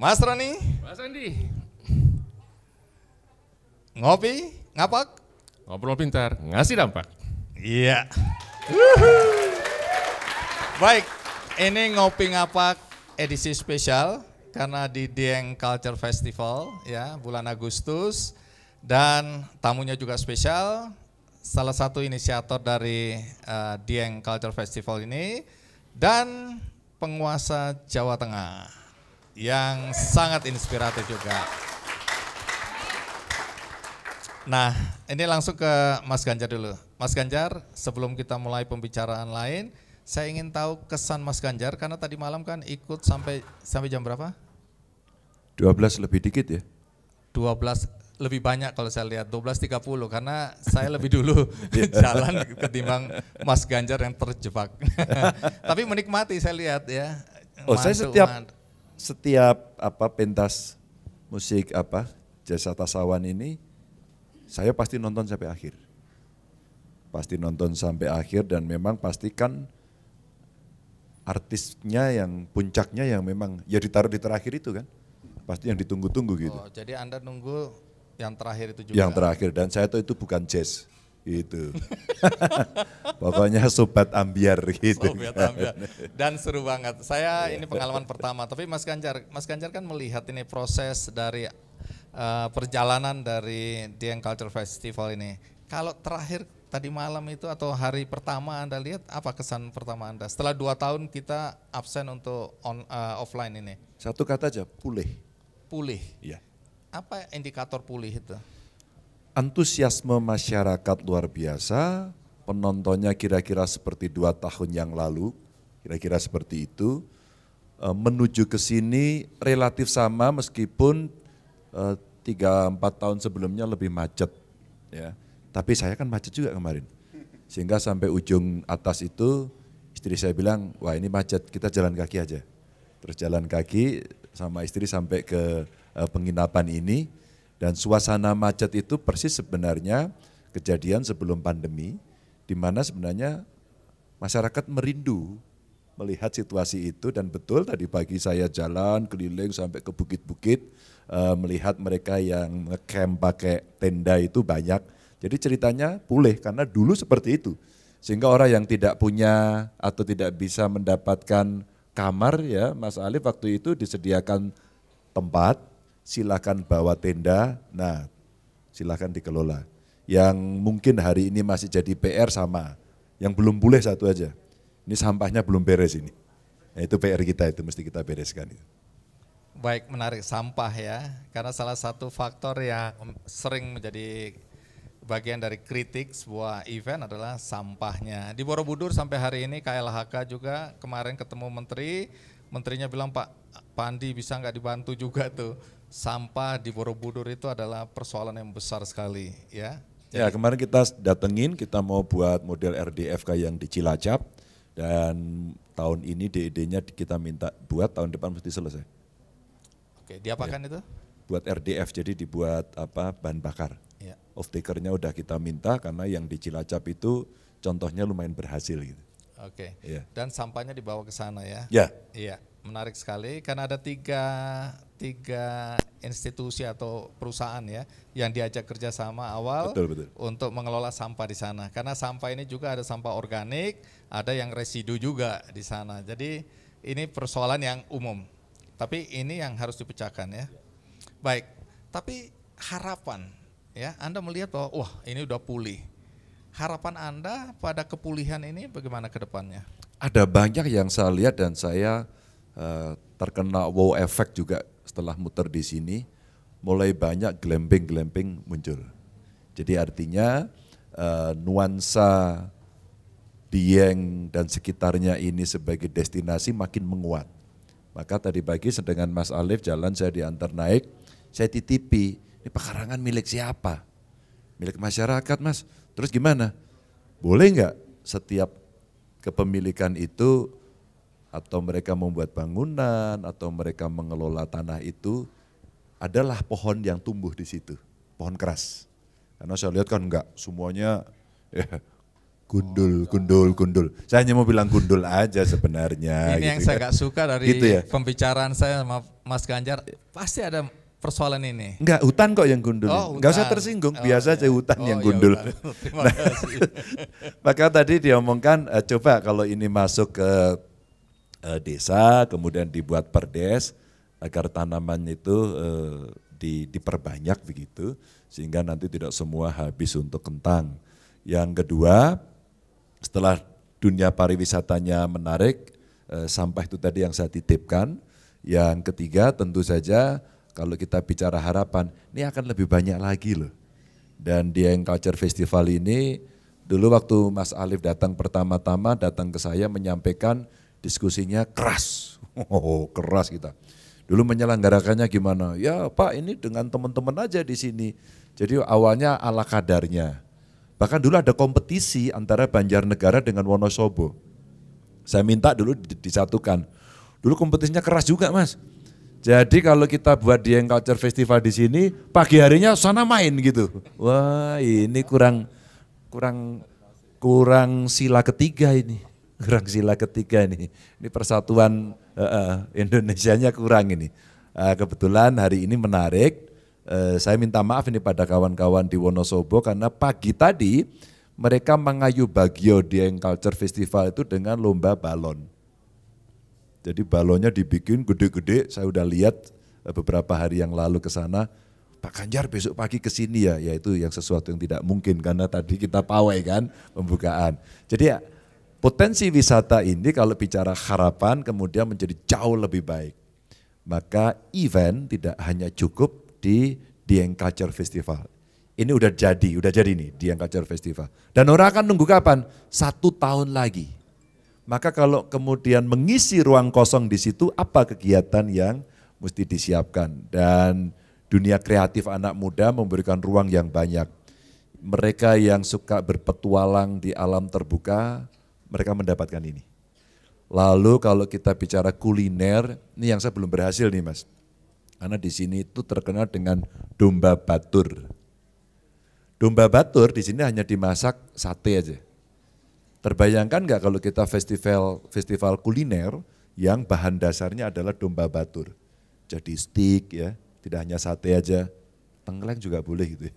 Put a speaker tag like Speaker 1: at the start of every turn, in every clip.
Speaker 1: Mas Roni,
Speaker 2: Mas Andi,
Speaker 1: ngopi, ngapak?
Speaker 2: ngobrol pintar, ngasih dampak.
Speaker 1: Iya. Baik, ini ngopi ngapak edisi spesial karena di Dieng Culture Festival ya bulan Agustus dan tamunya juga spesial. Salah satu inisiator dari Dieng Culture Festival ini dan penguasa Jawa Tengah yang sangat inspiratif juga. Nah, ini langsung ke Mas Ganjar dulu. Mas Ganjar, sebelum kita mulai pembicaraan lain, saya ingin tahu kesan Mas Ganjar karena tadi malam kan ikut sampai jam berapa?
Speaker 3: 12 lebih dikit ya.
Speaker 1: 12 lebih banyak kalau saya lihat 12.30 karena saya lebih dulu jalan ketimbang Mas Ganjar yang terjebak. Tapi menikmati saya lihat ya.
Speaker 3: Oh, saya setiap pentas musik Jasa Tasawan ini saya pasti nonton sampai akhir. Pasti nonton sampai akhir dan memang pastikan artisnya yang puncaknya yang memang ya ditaruh di terakhir itu kan. Pasti yang ditunggu-tunggu gitu.
Speaker 1: Oh, jadi Anda nunggu yang terakhir itu juga?
Speaker 3: Yang terakhir dan saya tahu itu bukan jazz gitu. Pokoknya sobat ambiar gitu.
Speaker 1: Sobat ambiar. Dan seru banget. Saya ini pengalaman pertama, tapi Mas Ganjar kan melihat ini proses dari perjalanan dari Dieng Culture Festival ini. Kalau terakhir tadi malam itu atau hari pertama Anda lihat apa kesan pertama Anda? Setelah 2 tahun kita absen untuk offline ini.
Speaker 3: Satu kata aja, pulih.
Speaker 1: Pulih.
Speaker 3: Iya.
Speaker 1: Apa indikator pulih itu?
Speaker 3: Antusiasme masyarakat luar biasa, penontonnya kira-kira seperti 2 tahun yang lalu, kira-kira seperti itu. Menuju ke sini relatif sama meskipun 3-4 tahun sebelumnya lebih macet. Ya. Tapi saya kan macet juga kemarin. Sehingga sampai ujung atas itu istri saya bilang, wah ini macet, kita jalan kaki aja. Terus jalan kaki sama istri sampai ke penginapan ini. Dan suasana macet itu persis sebenarnya kejadian sebelum pandemi, di mana sebenarnya masyarakat merindu melihat situasi itu dan betul tadi pagi saya jalan keliling sampai ke bukit-bukit, melihat mereka yang ngecamp pakai tenda itu banyak. Jadi ceritanya pulih karena dulu seperti itu. Sehingga orang yang tidak punya atau tidak bisa mendapatkan kamar ya Mas Alif waktu itu disediakan tempat. Silakan bawa tenda, nah silakan dikelola. Yang mungkin hari ini masih jadi PR sama, yang belum boleh satu aja, ini sampahnya belum beres ini. Nah, itu PR kita itu mesti kita bereskan.
Speaker 1: Baik, menarik sampah ya, karena salah satu faktor yang sering menjadi bagian dari kritik sebuah event adalah sampahnya. Di Borobudur sampai hari ini KLHK juga kemarin ketemu menterinya bilang Pak Andi bisa nggak dibantu juga tuh. Sampah di Borobudur itu adalah persoalan yang besar sekali ya.
Speaker 3: Ya kemarin kita datengin, kita mau buat model RDFK yang di Cilacap dan tahun ini DED-nya kita minta buat tahun depan mesti selesai.
Speaker 1: Oke, diapakan itu?
Speaker 3: Buat RDF jadi dibuat bahan bakar.
Speaker 1: Ya.
Speaker 3: Off-takernya udah kita minta karena yang di Cilacap itu contohnya lumayan berhasil gitu.
Speaker 1: Oke.
Speaker 3: Ya.
Speaker 1: Dan sampahnya dibawa ke sana ya.
Speaker 3: Ya.
Speaker 1: Iya. Menarik sekali karena ada tiga institusi atau perusahaan ya yang diajak kerjasama awal
Speaker 3: betul.
Speaker 1: Untuk mengelola sampah di sana. Karena sampah ini juga ada sampah organik, ada yang residu juga di sana. Jadi ini persoalan yang umum. Tapi ini yang harus dipecahkan ya. Baik. Tapi harapan ya, Anda melihat bahwa wah ini udah pulih. Harapan Anda pada kepulihan ini bagaimana ke depannya?
Speaker 3: Ada banyak yang saya lihat dan saya terkena wow effect juga setelah muter di sini, mulai banyak glamping muncul. Jadi artinya nuansa Dieng dan sekitarnya ini sebagai destinasi makin menguat. Maka tadi pagi dengan Mas Alif jalan saya diantar naik, saya titipi, ini pekarangan milik siapa? Milik masyarakat Mas, terus gimana? Boleh nggak setiap kepemilikan itu atau mereka membuat bangunan, atau mereka mengelola tanah itu, adalah pohon yang tumbuh di situ, pohon keras. Karena saya lihat kan enggak, semuanya Gundul. Saya hanya mau bilang gundul aja sebenarnya.
Speaker 1: Ini yang
Speaker 3: gitu
Speaker 1: saya
Speaker 3: kan.
Speaker 1: gak suka dari
Speaker 3: Gitu ya?
Speaker 1: pembicaraan saya sama Mas Ganjar, pasti ada persoalan ini.
Speaker 3: Enggak, hutan kok yang gundul.
Speaker 1: Oh,
Speaker 3: Enggak usah
Speaker 1: hutan.
Speaker 3: tersinggung,
Speaker 1: Oh,
Speaker 3: biasa aja
Speaker 1: iya.
Speaker 3: hutan
Speaker 1: Oh,
Speaker 3: yang
Speaker 1: ya
Speaker 3: gundul.
Speaker 1: hutan. Terima kasih.
Speaker 3: Maka tadi diomongkan, coba kalau ini masuk ke desa, kemudian dibuat perdes, agar tanaman itu diperbanyak begitu, sehingga nanti tidak semua habis untuk kentang. Yang kedua, setelah dunia pariwisatanya menarik, sampah itu tadi yang saya titipkan. Yang ketiga tentu saja kalau kita bicara harapan, ini akan lebih banyak lagi loh. Dan Dieng Culture Festival ini, dulu waktu Mas Alif datang pertama-tama, datang ke saya menyampaikan diskusinya keras. Keras kita. Dulu menyelenggarakannya gimana? Ya Pak, ini dengan teman-teman aja di sini. Jadi awalnya ala kadarnya. Bahkan dulu ada kompetisi antara Banjarnegara dengan Wonosobo. Saya minta dulu disatukan. Dulu kompetisinya keras juga Mas. Jadi kalau kita buat Dieng Culture Festival di sini, pagi harinya sana main gitu. Wah ini kurang sila ketiga ini. Kurang sila ketiga ini. Ini persatuan Indonesianya kurang ini. Kebetulan hari ini menarik. Saya minta maaf ini pada kawan-kawan di Wonosobo karena pagi tadi mereka mengayu Bagio Dieng Culture Festival itu dengan lomba balon. Jadi balonnya dibikin gede-gede, saya udah lihat beberapa hari yang lalu ke sana. Pak Ganjar besok pagi ke sini ya, itu yang sesuatu yang tidak mungkin karena tadi kita pawai kan pembukaan. Jadi potensi wisata ini kalau bicara harapan kemudian menjadi jauh lebih baik. Maka event tidak hanya cukup di Dieng Culture Festival. Ini udah jadi nih Dieng Culture Festival. Dan orang akan nunggu kapan? 1 tahun lagi. Maka kalau kemudian mengisi ruang kosong di situ, apa kegiatan yang mesti disiapkan? Dan dunia kreatif anak muda memberikan ruang yang banyak. Mereka yang suka berpetualang di alam terbuka, mereka mendapatkan ini. Lalu kalau kita bicara kuliner, ini yang saya belum berhasil nih Mas. Karena di sini itu terkenal dengan domba batur. Domba batur di sini hanya dimasak sate aja. Terbayangkan nggak kalau kita festival kuliner yang bahan dasarnya adalah domba batur. Jadi steak ya, tidak hanya sate aja, tengkleng juga boleh gitu ya.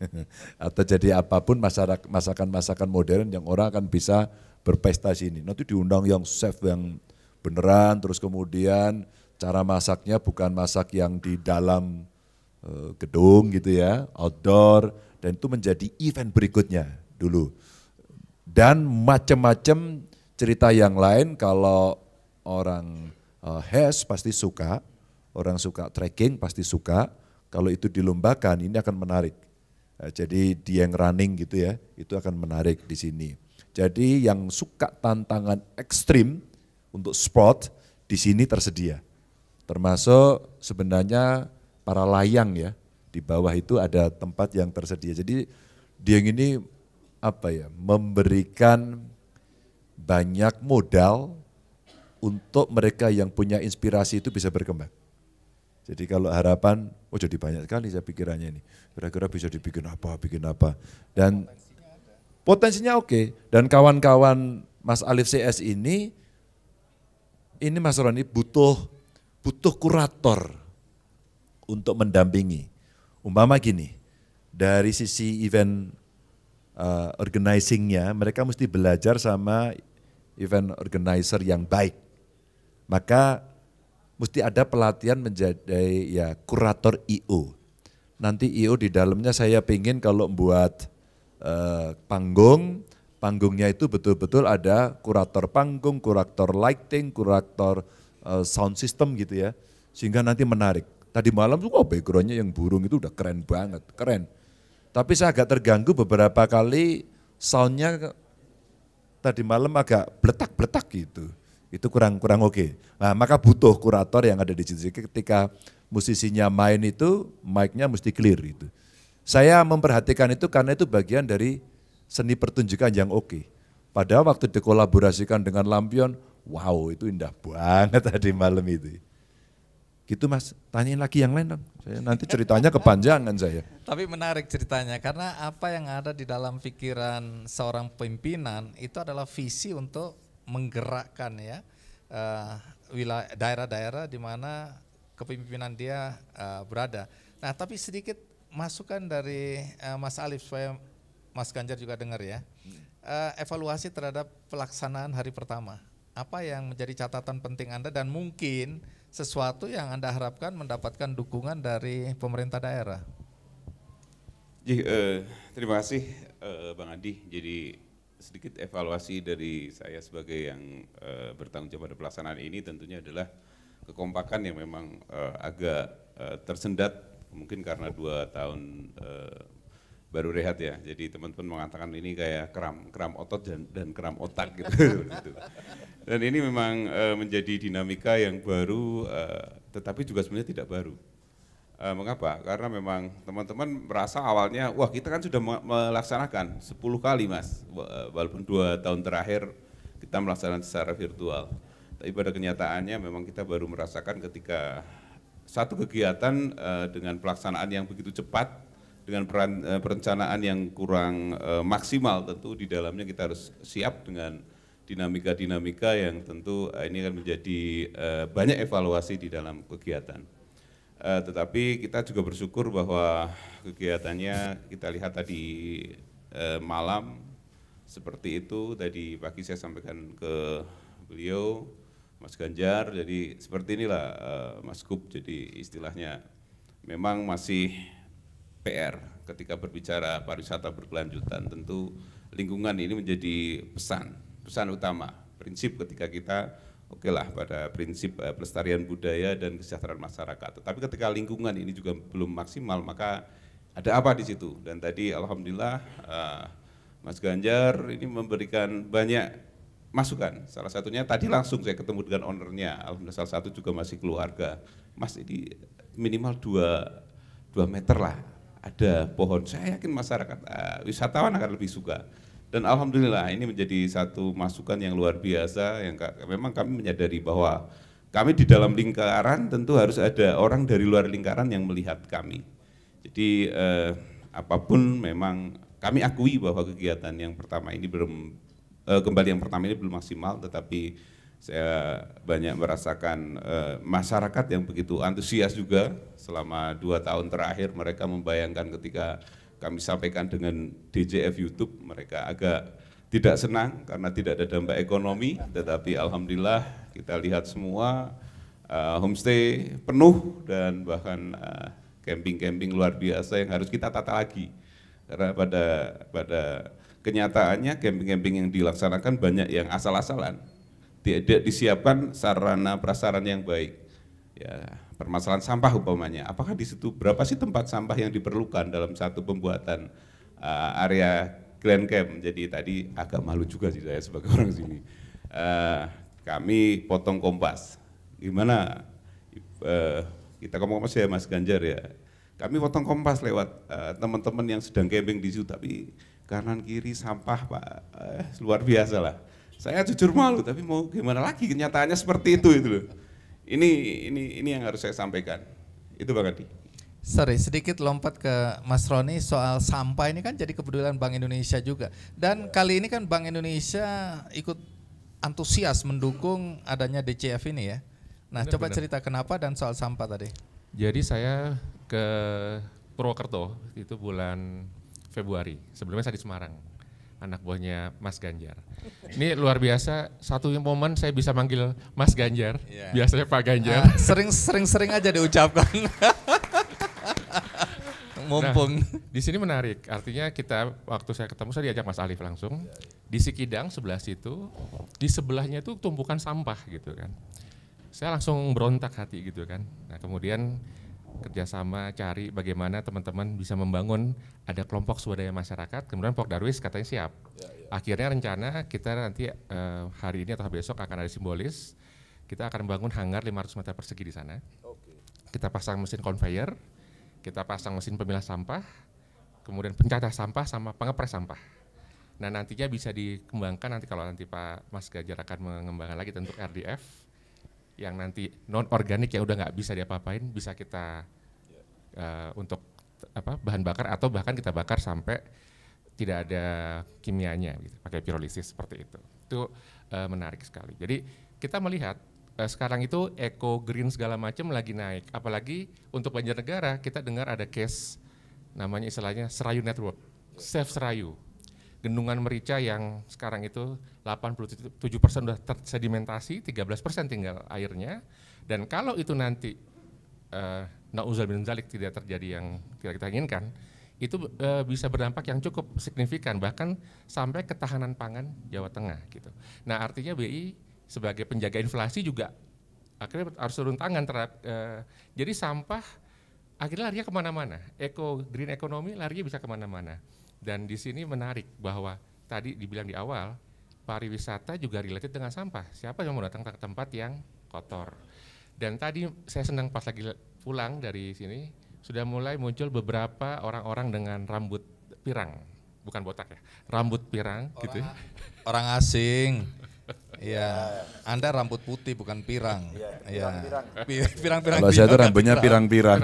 Speaker 3: Atau jadi apapun masakan-masakan modern yang orang akan bisa berpesta sini. Nanti diundang yang chef yang beneran, terus kemudian cara masaknya bukan masak yang di dalam gedung gitu ya, outdoor, dan itu menjadi event berikutnya dulu. Dan macam-macam cerita yang lain kalau orang HES pasti suka, orang suka trekking pasti suka, kalau itu dilombakan ini akan menarik. Jadi Dieng running gitu ya, itu akan menarik di sini. Jadi yang suka tantangan ekstrim untuk sport di sini tersedia. Termasuk sebenarnya para layang ya, di bawah itu ada tempat yang tersedia. Jadi Dieng ini memberikan banyak modal untuk mereka yang punya inspirasi itu bisa berkembang. Jadi kalau harapan, jadi banyak sekali saya pikirannya ini. Kira-kira bisa dibikin apa. Dan potensinya oke. Dan kawan-kawan Mas Alif CS ini Mas Roni butuh kurator untuk mendampingi. Umpama gini, dari sisi event organizing-nya, mereka mesti belajar sama event organizer yang baik. Maka mesti ada pelatihan menjadi ya kurator IO. Nanti IO di dalamnya saya pengen kalau buat panggungnya itu betul-betul ada kurator panggung, kurator lighting, kurator sound system gitu ya. Sehingga nanti menarik. Tadi malam tuh backgroundnya yang burung itu udah keren banget, keren. Tapi saya agak terganggu beberapa kali soundnya tadi malam agak bletak-bletak gitu. Itu kurang oke. Nah, maka butuh kurator yang ada di situ. Ketika musisinya main itu mic-nya mesti clear gitu. Saya memperhatikan itu karena itu bagian dari seni pertunjukan yang oke. Padahal waktu dikolaborasikan dengan lampion, wow itu indah banget tadi malam itu. Gitu Mas, tanyain lagi yang lain dong. Saya nanti ceritanya kepanjangan saya.
Speaker 1: Tapi menarik ceritanya karena apa yang ada di dalam pikiran seorang pimpinan itu adalah visi untuk menggerakkan ya wilayah daerah-daerah di mana kepemimpinan dia berada. Nah, tapi sedikit masukan dari Mas Alif supaya Mas Ganjar juga dengar ya. Evaluasi terhadap pelaksanaan hari pertama. Apa yang menjadi catatan penting Anda dan mungkin sesuatu yang Anda harapkan mendapatkan dukungan dari pemerintah daerah?
Speaker 4: Terima kasih Bang Andi. Jadi sedikit evaluasi dari saya sebagai yang bertanggung jawab pada pelaksanaan ini tentunya adalah kekompakan yang memang agak tersendat mungkin karena 2 tahun baru rehat ya. Jadi teman-teman mengatakan ini kayak kram otot dan kram otak gitu. Dan ini memang menjadi dinamika yang baru, tetapi juga sebenarnya tidak baru. Mengapa? Karena memang teman-teman merasa awalnya, wah kita kan sudah melaksanakan 10 kali Mas, walaupun 2 tahun terakhir kita melaksanakan secara virtual. Tapi pada kenyataannya memang kita baru merasakan ketika satu kegiatan dengan pelaksanaan yang begitu cepat, dengan perencanaan yang kurang maksimal, tentu di dalamnya kita harus siap dengan dinamika-dinamika yang tentu ini akan menjadi banyak evaluasi di dalam kegiatan. Tetapi kita juga bersyukur bahwa kegiatannya kita lihat tadi malam seperti itu, tadi pagi saya sampaikan ke beliau, Mas Ganjar, jadi seperti inilah Mas Kup, jadi istilahnya memang masih PR ketika berbicara pariwisata berkelanjutan, tentu lingkungan ini menjadi pesan utama, prinsip ketika kita oke lah pada prinsip pelestarian budaya dan kesejahteraan masyarakat. Tetapi ketika lingkungan ini juga belum maksimal, maka ada apa di situ? Dan tadi alhamdulillah Mas Ganjar ini memberikan banyak masukan. Salah satunya tadi langsung saya ketemu dengan ownernya, alhamdulillah salah satu juga masih keluarga. Mas ini minimal 2 meter lah ada pohon. Saya yakin masyarakat wisatawan akan lebih suka. Dan alhamdulillah ini menjadi satu masukan yang luar biasa yang memang kami menyadari bahwa kami di dalam lingkaran tentu harus ada orang dari luar lingkaran yang melihat kami. Jadi apapun memang kami akui bahwa kegiatan yang pertama ini kembali yang pertama ini belum maksimal, tetapi saya banyak merasakan masyarakat yang begitu antusias juga selama 2 tahun terakhir. Mereka membayangkan ketika kami sampaikan dengan DJF YouTube, mereka agak tidak senang karena tidak ada dampak ekonomi, tetapi alhamdulillah kita lihat semua homestay penuh dan bahkan camping-camping luar biasa yang harus kita tata lagi. Karena pada kenyataannya camping-camping yang dilaksanakan banyak yang asal-asalan, tidak disiapkan sarana prasarana yang baik. Ya, permasalahan sampah umpamanya, apakah di situ berapa sih tempat sampah yang diperlukan dalam satu pembuatan area Grand Camp? Jadi tadi agak malu juga sih saya sebagai orang sini. Kami potong kompas, gimana kita ngomong apa sih ya Mas Ganjar ya? Kami potong kompas lewat teman-teman yang sedang camping di situ, tapi kanan kiri sampah Pak, luar biasa lah. Saya jujur malu, tapi mau gimana lagi, kenyataannya seperti itu loh. Ini yang harus saya sampaikan. Itu Bang Adi.
Speaker 1: Sorry, sedikit lompat ke Mas Roni soal sampah ini kan jadi kepedulian Bank Indonesia juga. Dan kali ini kan Bank Indonesia ikut antusias mendukung adanya DCF ini ya. Nah, coba cerita kenapa dan soal sampah tadi.
Speaker 2: Jadi saya ke Purwokerto itu bulan Februari. Sebelumnya saya di Semarang, anak buahnya Mas Ganjar. Ini luar biasa, satu momen saya bisa manggil Mas Ganjar, biasanya Pak Ganjar.
Speaker 1: Sering-sering aja diucapkan. Mumpung.
Speaker 2: Nah, di sini menarik, artinya kita waktu saya ketemu saya diajak Mas Alif langsung. Di Sikidang sebelah situ, di sebelahnya itu tumpukan sampah gitu kan. Saya langsung berontak hati gitu kan. Nah kemudian kerjasama cari bagaimana teman-teman bisa membangun ada kelompok swadaya masyarakat, kemudian Pok Darwis katanya siap. Akhirnya rencana kita nanti hari ini atau besok akan ada simbolis, kita akan bangun hangar 500 meter persegi di sana. Kita pasang mesin conveyor, kita pasang mesin pemilah sampah, kemudian pencacah sampah sama pengepres sampah. Nah nantinya bisa dikembangkan nanti kalau nanti Pak Mas Ganjar akan mengembangkan lagi tentu RDF. yang nanti non organik yang udah nggak bisa diapa-apain bisa kita untuk bahan bakar atau bahkan kita bakar sampai tidak ada kimianya gitu, pakai pirolisis seperti itu. Itu menarik sekali. Jadi kita melihat sekarang itu eco green segala macam lagi naik. Apalagi untuk Banjarnegara kita dengar ada case namanya istilahnya Serayu Network, Save Serayu. Bendungan Merica yang sekarang itu 87% sudah tersedimentasi, 13% tinggal airnya. Dan kalau itu nanti na'uzubillah min dzalik tidak terjadi yang tidak kita inginkan, itu bisa berdampak yang cukup signifikan, bahkan sampai ketahanan pangan Jawa Tengah gitu. Nah artinya BI sebagai penjaga inflasi juga akhirnya harus turun tangan terhadap, jadi sampah akhirnya larinya kemana-mana, green economy larinya bisa kemana-mana. Dan di sini menarik bahwa tadi dibilang di awal, pariwisata juga related dengan sampah, siapa yang mau datang ke tempat yang kotor. Dan tadi saya senang pas lagi pulang dari sini, sudah mulai muncul beberapa orang-orang dengan rambut pirang, bukan botak ya, rambut pirang gitu.
Speaker 1: Orang asing. Iya, Anda rambut putih bukan pirang. Iya. Pirang-pirang.
Speaker 3: Kalau saya itu rambutnya pirang-pirang.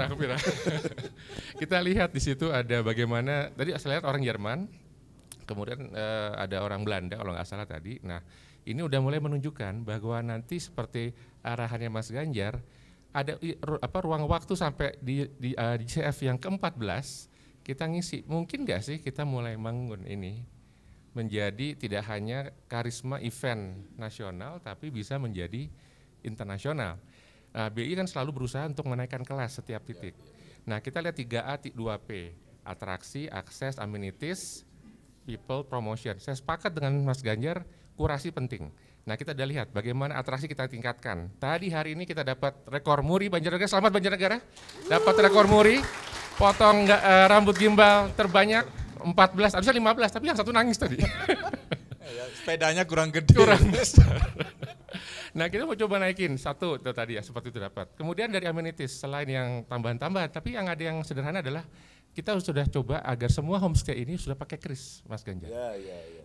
Speaker 2: Kita lihat di situ ada bagaimana tadi saya lihat orang Jerman, kemudian ada orang Belanda kalau nggak salah tadi. Nah, ini udah mulai menunjukkan bahwa nanti seperti arahannya Mas Ganjar ada ruang waktu sampai di CF yang ke-14 kita ngisi. Mungkin nggak sih kita mulai bangun ini menjadi tidak hanya karisma event nasional tapi bisa menjadi internasional. BI kan selalu berusaha untuk menaikkan kelas setiap titik. Nah kita lihat 3A, 2P, atraksi, akses, amenities, people, promotion. Saya sepakat dengan Mas Ganjar, kurasi penting. Nah kita udah lihat bagaimana atraksi kita tingkatkan. Tadi hari ini kita dapat rekor muri Banjarnegara, selamat Banjarnegara. Dapat rekor muri, potong rambut gimbal terbanyak 14, harusnya 15, tapi yang satu nangis tadi.
Speaker 1: Sepedanya kurang gede.
Speaker 2: Kurang besar. Nah kita mau coba naikin, satu itu tadi ya, seperti itu dapat. Kemudian dari amenities, selain yang tambahan-tambahan, tapi yang ada yang sederhana adalah kita sudah coba agar semua homestay ini sudah pakai kris, Mas Ganjar.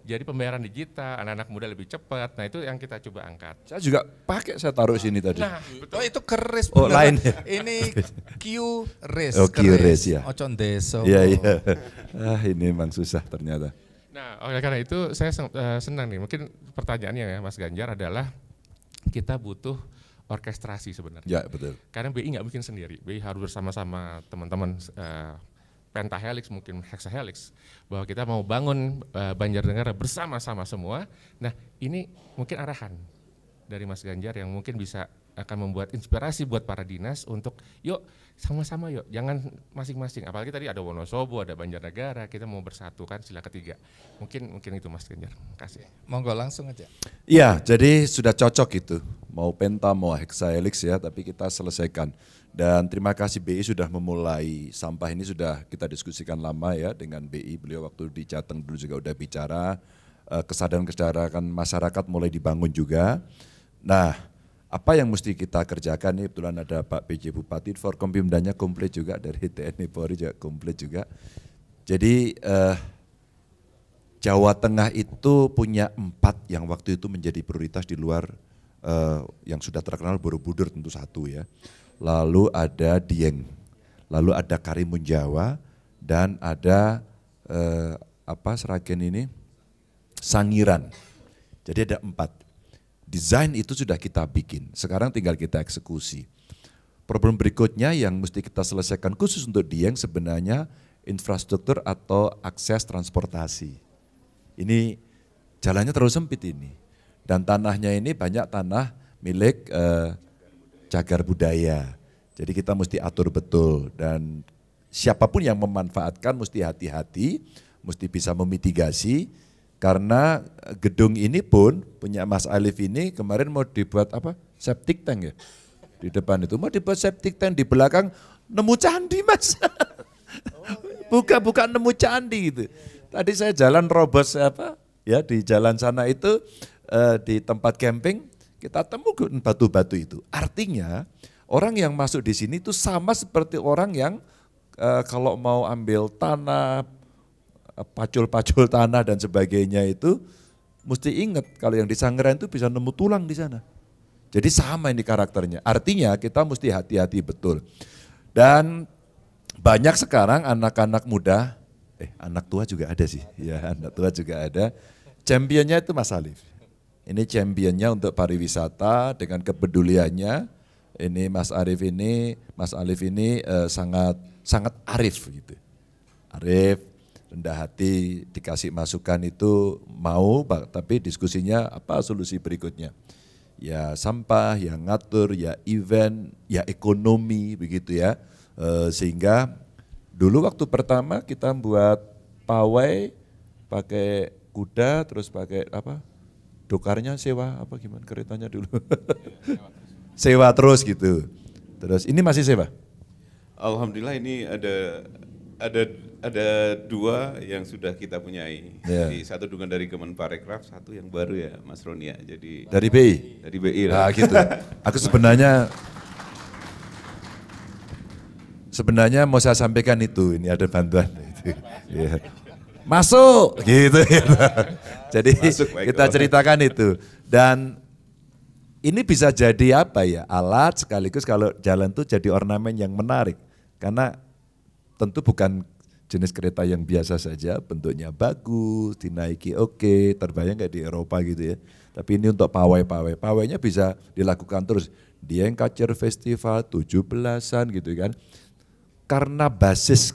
Speaker 2: Jadi pembayaran digital, anak-anak muda lebih cepat. Nah itu yang kita coba angkat.
Speaker 3: Saya juga pakai, saya taruh sini tadi.
Speaker 2: Nah,
Speaker 1: Oh itu keris.
Speaker 3: Oh lain ya.
Speaker 1: Ini QRIS.
Speaker 3: Oh QRIS ya.
Speaker 1: Ocon deso.
Speaker 3: Iya iya. Ini memang susah ternyata.
Speaker 2: Nah oleh karena itu saya senang nih. Mungkin pertanyaannya ya Mas Ganjar adalah kita butuh orkestrasi sebenarnya.
Speaker 3: Ya betul.
Speaker 2: Karena BI nggak bikin sendiri. BI harus bersama-sama teman-teman pentahelix mungkin hexahelix, bahwa kita mau bangun Banjarnegara bersama-sama semua. Nah ini mungkin arahan dari Mas Ganjar yang mungkin bisa akan membuat inspirasi buat para dinas untuk yuk sama-sama yuk, jangan masing-masing. Apalagi tadi ada Wonosobo, ada Banjarnegara, kita mau bersatu kan sila ketiga. Mungkin itu Mas Ganjar. Kasih.
Speaker 1: Monggo langsung aja.
Speaker 3: Iya, jadi sudah cocok itu. Mau penta, mau hexahelix ya, tapi kita selesaikan. Dan terima kasih BI sudah memulai sampah ini, sudah kita diskusikan lama ya dengan BI. Beliau waktu di Jateng dulu juga udah bicara, kesadaran masyarakat mulai dibangun juga. Nah, apa yang mesti kita kerjakan, ini kebetulan ada Pak PJ Bupati, Forkompimdanya komplit juga, dari TNI Polri juga komplit juga. Jadi Jawa Tengah itu punya 4 yang waktu itu menjadi prioritas di luar yang sudah terkenal Borobudur tentu satu ya. Lalu ada Dieng, lalu ada Karimun Jawa, dan ada Sragen ini Sangiran. Jadi ada 4. Desain itu sudah kita bikin, sekarang tinggal kita eksekusi. Problem berikutnya yang mesti kita selesaikan khusus untuk Dieng sebenarnya infrastruktur atau akses transportasi. Ini jalannya terlalu sempit ini. Dan tanahnya ini banyak tanah milik cagar budaya. Jadi kita mesti atur betul dan siapapun yang memanfaatkan mesti hati-hati, mesti bisa memitigasi karena gedung ini pun punya Mas Alif ini kemarin mau dibuat septic tank ya. Di depan itu mau dibuat septic tank, di belakang nemu candi Mas. Bukan nemu candi gitu. Tadi saya jalan robos di jalan sana itu di tempat camping kita temukan batu-batu itu. Artinya orang yang masuk di sini itu sama seperti orang yang kalau mau ambil tanah, pacul-pacul tanah dan sebagainya itu mesti ingat kalau yang di Sangiran itu bisa nemu tulang di sana. Jadi sama ini karakternya. Artinya kita mesti hati-hati betul. Dan banyak sekarang anak-anak muda, anak tua juga ada sih, ya anak tua juga ada. Championnya itu Mas Alif. Ini championnya untuk pariwisata dengan kepeduliannya. Ini Mas Alif ini sangat sangat arif gitu. Arif, rendah hati, dikasih masukan itu mau, tapi diskusinya apa solusi berikutnya. Ya sampah, ya ngatur, ya event, ya ekonomi begitu ya. Sehingga dulu waktu pertama kita buat pawai pakai kuda terus pakai apa? Dokarnya sewa apa gimana keretanya dulu. Sewa terus gitu. Terus ini masih sewa?
Speaker 4: Alhamdulillah ini ada dua yang sudah kita punyai.
Speaker 3: Yeah.
Speaker 4: Jadi satu dukungan dari Kemenparekraf, satu yang baru ya Mas Roni ya. Jadi
Speaker 3: dari BI.
Speaker 4: Dari BI lah.
Speaker 3: Nah, gitu. Aku sebenarnya mau saya sampaikan itu, ini ada bantuan itu. Yeah. Masuk gitu. Jadi
Speaker 4: Masuk,
Speaker 3: kita ceritakan itu. Dan ini bisa jadi apa ya, alat sekaligus kalau jalan tuh jadi ornamen yang menarik. Karena tentu bukan jenis kereta yang biasa saja, bentuknya bagus, dinaiki oke, terbayang nggak di Eropa gitu ya. Tapi ini untuk pawai-pawai, pawainya bisa dilakukan terus. Dieng Kacer Festival 17-an gitu kan. Karena basis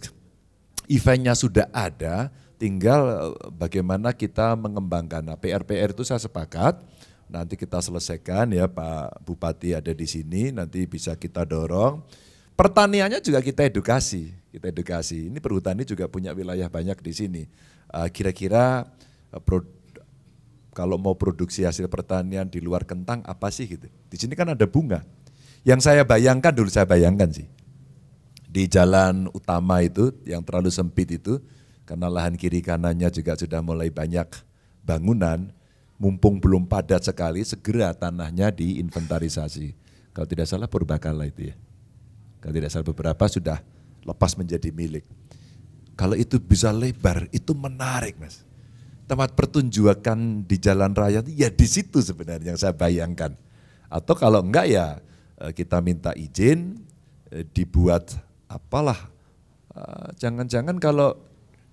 Speaker 3: eventnya sudah ada, tinggal bagaimana kita mengembangkan. Nah, PR-PR itu saya sepakat, nanti kita selesaikan ya Pak Bupati ada di sini, nanti bisa kita dorong. Pertaniannya juga kita edukasi. Ini perhutani juga punya wilayah banyak di sini. Kira-kira kalau mau produksi hasil pertanian di luar kentang apa sih gitu. Di sini kan ada bunga. Yang saya bayangkan sih, di jalan utama itu yang terlalu sempit itu, karena lahan kiri kanannya juga sudah mulai banyak bangunan, mumpung belum padat sekali, segera tanahnya diinventarisasi. Kalau tidak salah Purbakala itu ya. Kalau tidak salah beberapa sudah lepas menjadi milik. Kalau itu bisa lebar, itu menarik Mas. Tempat pertunjukan di jalan raya itu ya di situ sebenarnya yang saya bayangkan. Atau kalau enggak ya kita minta izin, dibuat apalah. Jangan-jangan kalau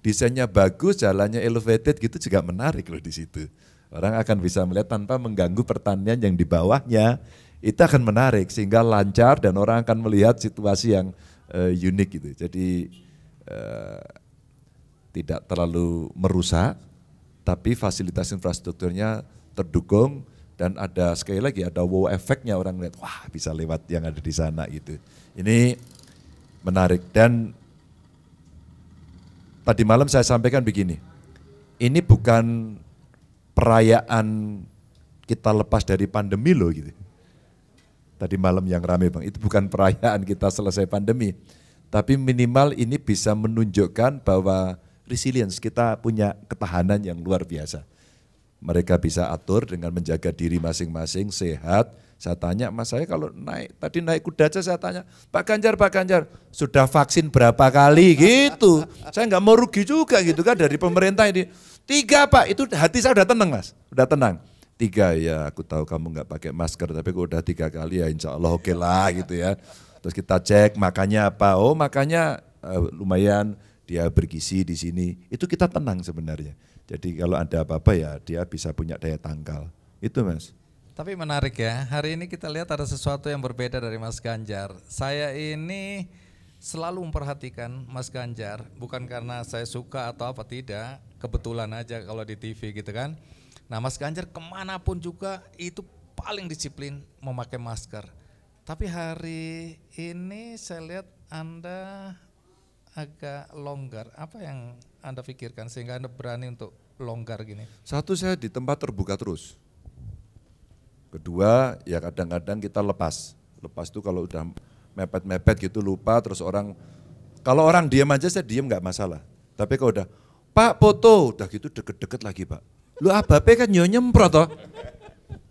Speaker 3: desainnya bagus, jalannya elevated gitu juga menarik loh di situ. Orang akan bisa melihat tanpa mengganggu pertanian yang di bawahnya. Itu akan menarik sehingga lancar dan orang akan melihat situasi yang unik gitu. Jadi tidak terlalu merusak, tapi fasilitas infrastrukturnya terdukung dan ada sekali lagi ada wow efeknya, orang lihat wah bisa lewat yang ada di sana gitu. Ini menarik. Dan tadi malam saya sampaikan begini, ini bukan perayaan kita lepas dari pandemi loh gitu. Tadi malam yang rame Bang, itu bukan perayaan kita selesai pandemi. Tapi minimal ini bisa menunjukkan bahwa resilience, kita punya ketahanan yang luar biasa. Mereka bisa atur dengan menjaga diri masing-masing, sehat. Saya tanya, Mas saya kalau tadi naik kuda aja saya tanya, Pak Ganjar, sudah vaksin berapa kali gitu. Saya nggak mau rugi juga gitu kan dari pemerintah ini. 3 Pak, itu hati saya udah tenang Mas, udah tenang. 3 ya aku tahu kamu nggak pakai masker, tapi kok udah 3 kali ya insya Allah oke lah gitu ya. Terus kita cek makannya apa, oh makannya lumayan dia bergizi di sini. Itu kita tenang sebenarnya. Jadi kalau ada apa-apa ya dia bisa punya daya tangkal. Itu Mas.
Speaker 1: Tapi menarik ya, hari ini kita lihat ada sesuatu yang berbeda dari Mas Ganjar. Saya ini selalu memperhatikan Mas Ganjar, bukan karena saya suka atau apa tidak, kebetulan aja kalau di TV gitu kan. Nah Mas Ganjar kemanapun juga itu paling disiplin memakai masker. Tapi hari ini saya lihat Anda agak longgar. Apa yang Anda pikirkan sehingga Anda berani untuk longgar gini?
Speaker 3: Satu, saya di tempat terbuka terus. Kedua, ya kadang-kadang kita lepas. Lepas itu kalau udah mepet-mepet gitu lupa, terus kalau orang diam aja saya diam nggak masalah. Tapi kalau udah, Pak foto, udah gitu deket-deket lagi Pak. Lu ABAP kan nyemprot toh.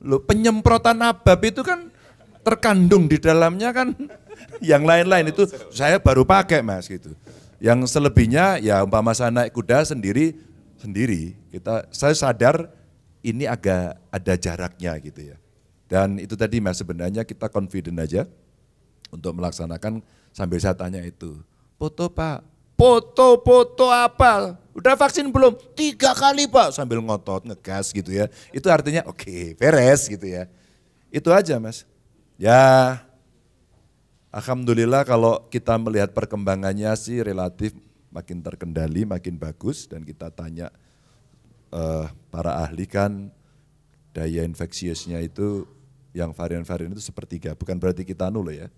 Speaker 3: Lu penyemprotan ABAP itu kan terkandung di dalamnya kan yang lain-lain itu saya baru pakai Mas gitu. Yang selebihnya ya umpama saya naik kuda sendiri. Saya sadar ini agak ada jaraknya gitu ya. Dan itu tadi Mas, sebenarnya kita confident aja untuk melaksanakan. Sambil saya tanya itu, foto Pak, foto apa? Udah vaksin belum? 3 kali Pak, sambil ngotot, ngegas gitu ya. Itu artinya oke, beres gitu ya. Itu aja Mas. Ya alhamdulillah kalau kita melihat perkembangannya sih relatif makin terkendali, makin bagus. Dan kita tanya para ahli kan daya infeksiusnya itu yang varian-varian itu sepertiga. Bukan berarti kita nol ya.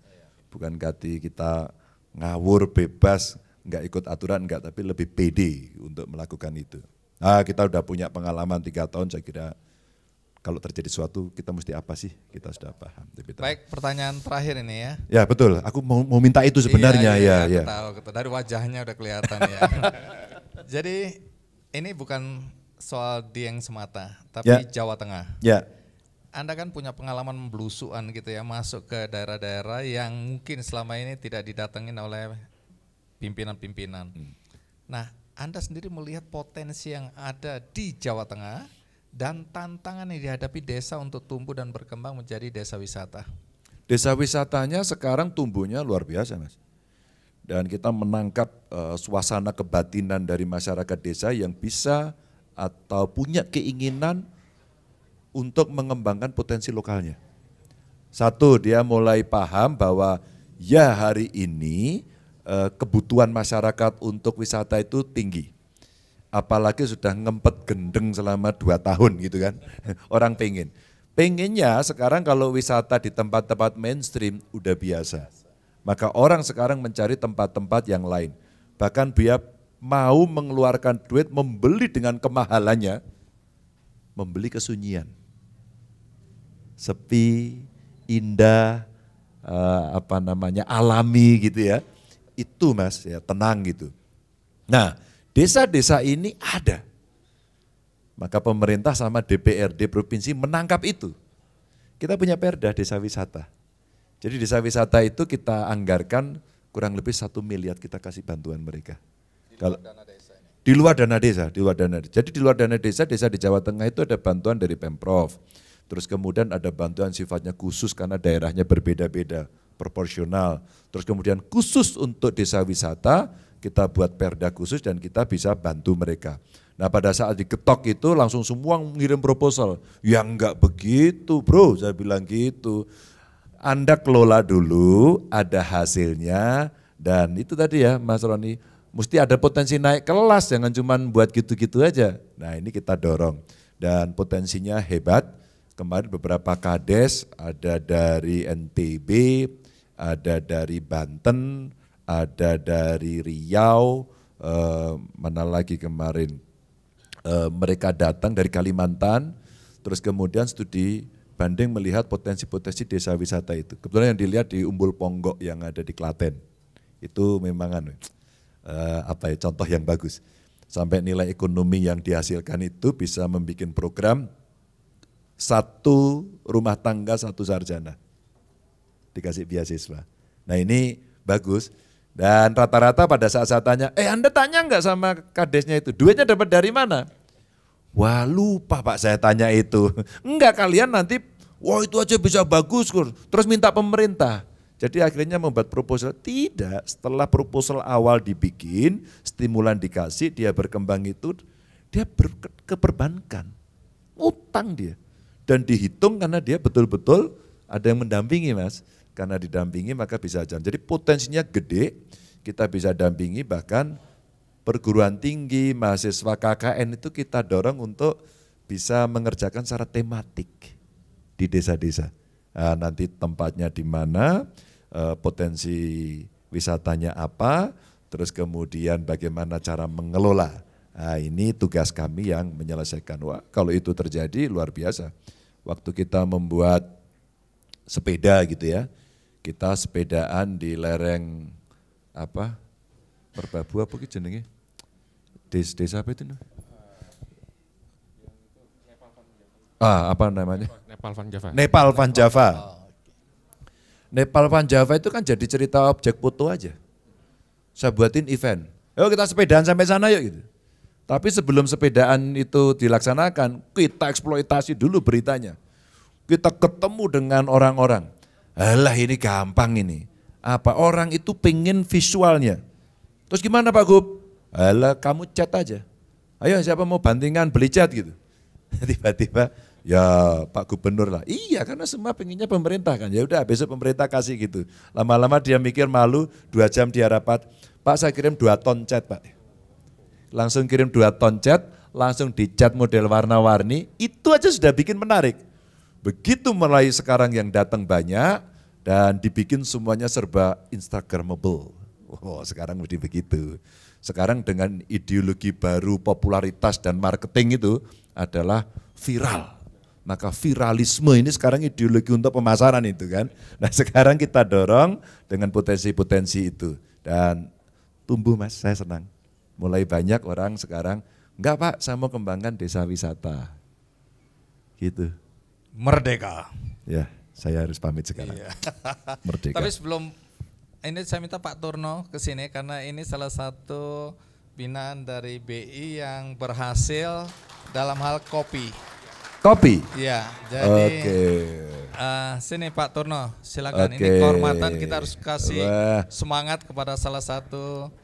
Speaker 3: Bukan berarti kita ngawur, bebas, enggak ikut aturan, enggak, tapi lebih pede untuk melakukan itu. Nah, kita udah punya pengalaman 3 tahun, saya kira kalau terjadi sesuatu kita mesti apa sih, kita sudah paham.
Speaker 1: Baik, pertanyaan terakhir ini ya.
Speaker 3: Ya betul, aku mau minta itu sebenarnya.
Speaker 1: Iya, aku tahu, dari wajahnya udah kelihatan ya. Jadi ini bukan soal Dieng semata, tapi Jawa Tengah.
Speaker 3: Ya.
Speaker 1: Anda kan punya pengalaman belusuan gitu ya, masuk ke daerah-daerah yang mungkin selama ini tidak didatengin oleh pimpinan-pimpinan. Nah, Anda sendiri melihat potensi yang ada di Jawa Tengah dan tantangan yang dihadapi desa untuk tumbuh dan berkembang menjadi desa wisata.
Speaker 3: Desa wisatanya sekarang tumbuhnya luar biasa Mas. Dan kita menangkap suasana kebatinan dari masyarakat desa yang bisa atau punya keinginan untuk mengembangkan potensi lokalnya. Satu, dia mulai paham bahwa ya hari ini kebutuhan masyarakat untuk wisata itu tinggi. Apalagi sudah ngempet gendeng selama 2 tahun gitu kan. Orang pengennya sekarang kalau wisata di tempat-tempat mainstream udah biasa. Maka orang sekarang mencari tempat-tempat yang lain. Bahkan dia mau mengeluarkan duit membeli dengan kemahalannya, membeli kesunyian. Sepi, indah, alami gitu ya. Itu Mas ya, tenang gitu. Nah, desa-desa ini ada. Maka pemerintah sama DPRD provinsi menangkap itu. Kita punya perda desa wisata. Jadi desa wisata itu kita anggarkan kurang lebih 1 miliar kita kasih bantuan mereka. Di luar dana desa. Jadi di luar dana desa di Jawa Tengah itu ada bantuan dari Pemprov. Terus kemudian ada bantuan sifatnya khusus karena daerahnya berbeda-beda, proporsional. Terus kemudian khusus untuk desa wisata, kita buat perda khusus dan kita bisa bantu mereka. Nah pada saat diketok itu langsung semua ngirim proposal. Ya enggak begitu bro, saya bilang gitu. Anda kelola dulu, ada hasilnya, dan itu tadi ya Mas Roni, mesti ada potensi naik kelas, jangan cuma buat gitu-gitu aja. Nah ini kita dorong, dan potensinya hebat. Kemarin beberapa kades, ada dari NTB, ada dari Banten, ada dari Riau, mana lagi kemarin, mereka datang dari Kalimantan, terus kemudian studi banding melihat potensi-potensi desa wisata itu. Kebetulan yang dilihat di Umbul Ponggok yang ada di Klaten, itu memang contoh yang bagus. Sampai nilai ekonomi yang dihasilkan itu bisa membuat program 1 rumah tangga 1 sarjana, dikasih beasiswa. Nah ini bagus, dan rata-rata pada saat saya tanya, Anda tanya enggak sama kadesnya itu, duitnya dapat dari mana? Wah lupa Pak saya tanya itu. Enggak, kalian nanti, wah itu aja bisa bagus, terus minta pemerintah. Jadi akhirnya membuat proposal, tidak, setelah proposal awal dibikin, stimulan dikasih, dia berkembang itu, dia ke perbankan, utang dia. Dan dihitung karena dia betul-betul ada yang mendampingi Mas. Karena didampingi maka bisa jalan. Jadi potensinya gede, kita bisa dampingi, bahkan perguruan tinggi, mahasiswa KKN itu kita dorong untuk bisa mengerjakan secara tematik di desa-desa. Nah, nanti tempatnya di mana, potensi wisatanya apa, terus kemudian bagaimana cara mengelola. Nah, ini tugas kami yang menyelesaikan. Wah, kalau itu terjadi luar biasa. Waktu kita membuat sepeda gitu ya, kita sepedaan di lereng Merbabu apa gitu jenenge? Desa apa itu? Apa namanya?
Speaker 2: Nepal Van Java.
Speaker 3: Nepal Van Java. Nepal Van Java itu kan jadi cerita objek foto aja. Saya buatin event. Yuk kita sepedaan sampai sana yuk gitu. Tapi sebelum sepedaan itu dilaksanakan, kita eksploitasi dulu beritanya. kita ketemu dengan orang-orang. Alah ini gampang ini. Apa orang itu pengen visualnya. Terus gimana Pak Gub? Alah kamu chat aja. Ayo siapa mau bantingan beli chat gitu. Tiba-tiba ya Pak Gubernur lah. Iya karena semua pengennya pemerintah kan. Ya udah besok pemerintah kasih gitu. Lama-lama dia mikir malu 2 jam dia rapat. Pak saya kirim 2 ton chat Pak. Langsung kirim 2 ton chat, langsung dicat model warna-warni. Itu aja sudah bikin menarik. Begitu mulai sekarang yang datang banyak dan dibikin semuanya serba Instagramable. Oh, sekarang udah begitu. Sekarang dengan ideologi baru popularitas dan marketing itu adalah viral. Maka viralisme ini sekarang ideologi untuk pemasaran itu kan. Nah sekarang kita dorong dengan potensi-potensi itu. Dan tumbuh Mas, saya senang. Mulai banyak orang sekarang, enggak Pak saya mau kembangkan desa wisata. Gitu.
Speaker 1: Merdeka.
Speaker 3: Ya saya harus pamit sekarang.
Speaker 1: Iya.
Speaker 3: Merdeka.
Speaker 1: Tapi sebelum ini saya minta Pak Turno ke sini karena ini salah satu binaan dari BI yang berhasil dalam hal kopi.
Speaker 3: Kopi?
Speaker 1: Ya, jadi
Speaker 3: Oke.
Speaker 1: Sini Pak Turno, silakan.
Speaker 3: Oke.
Speaker 1: Ini kehormatan kita harus kasih
Speaker 3: Wah.
Speaker 1: semangat kepada salah satu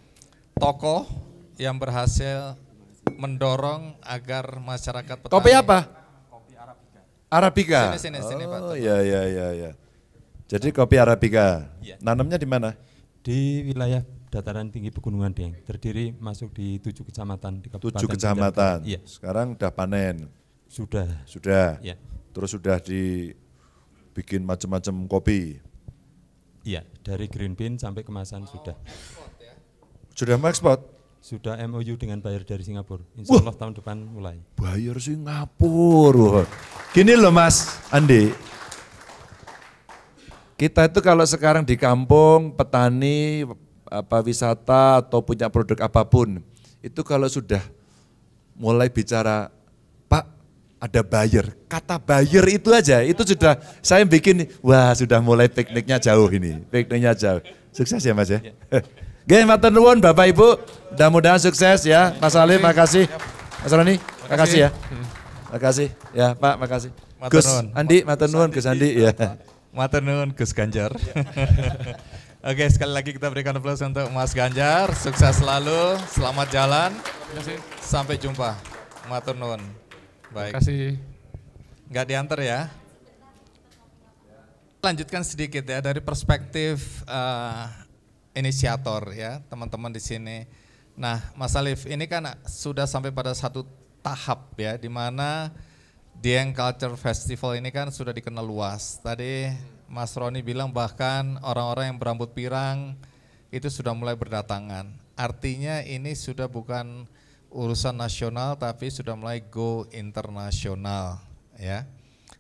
Speaker 1: tokoh yang berhasil mendorong agar masyarakat petani.
Speaker 3: Kopi apa? Arabica.
Speaker 1: Sini, Pak
Speaker 3: Oh
Speaker 1: Turno.
Speaker 3: ya. Jadi kopi Arabica.
Speaker 5: Iya.
Speaker 3: Nanamnya di mana?
Speaker 5: Di wilayah dataran tinggi Pegunungan Dieng, terdiri masuk di 7 kecamatan di Kabupaten
Speaker 3: 7 kecamatan.
Speaker 5: Iya,
Speaker 3: Sekarang udah panen.
Speaker 5: sudah.
Speaker 3: Sudah.
Speaker 5: Iya.
Speaker 3: Terus sudah dibikin macam-macam kopi.
Speaker 5: Iya, dari green bean sampai kemasan sudah.
Speaker 3: Sudah mau ekspor?
Speaker 5: Sudah MOU dengan buyer dari Singapura. Insya Allah tahun depan mulai.
Speaker 3: Bayar Singapura. Gini loh Mas Andi. Kita itu kalau sekarang di kampung, petani, wisata atau punya produk apapun, itu kalau sudah mulai bicara, Pak ada buyer, kata buyer itu aja, itu sudah saya bikin, wah sudah mulai pikniknya jauh ini, pikniknya jauh. Sukses ya Mas ya. Oke, matur nuwun Bapak Ibu, mudah-mudahan sukses ya. Mas Ali, makasih. Mas Roni, makasih ya. Makasih ya Pak, makasih.
Speaker 1: Matur
Speaker 3: Gus
Speaker 1: nuwun.
Speaker 3: Andi, matur nuwun Gus Andi ya.
Speaker 1: Matur nuwun Gus Ganjar. Oke, sekali lagi kita berikan aplaus untuk Mas Ganjar. Sukses selalu, selamat jalan. Sampai jumpa. Matur nuwun. Baik.
Speaker 2: Terima kasih.
Speaker 1: Nggak diantar ya. Lanjutkan sedikit ya dari perspektif inisiator ya, teman-teman di sini. Nah, Mas Alif, ini kan sudah sampai pada satu tahap ya, di mana Dieng Culture Festival ini kan sudah dikenal luas. Tadi Mas Roni bilang bahkan orang-orang yang berambut pirang itu sudah mulai berdatangan. Artinya ini sudah bukan urusan nasional tapi sudah mulai go internasional ya.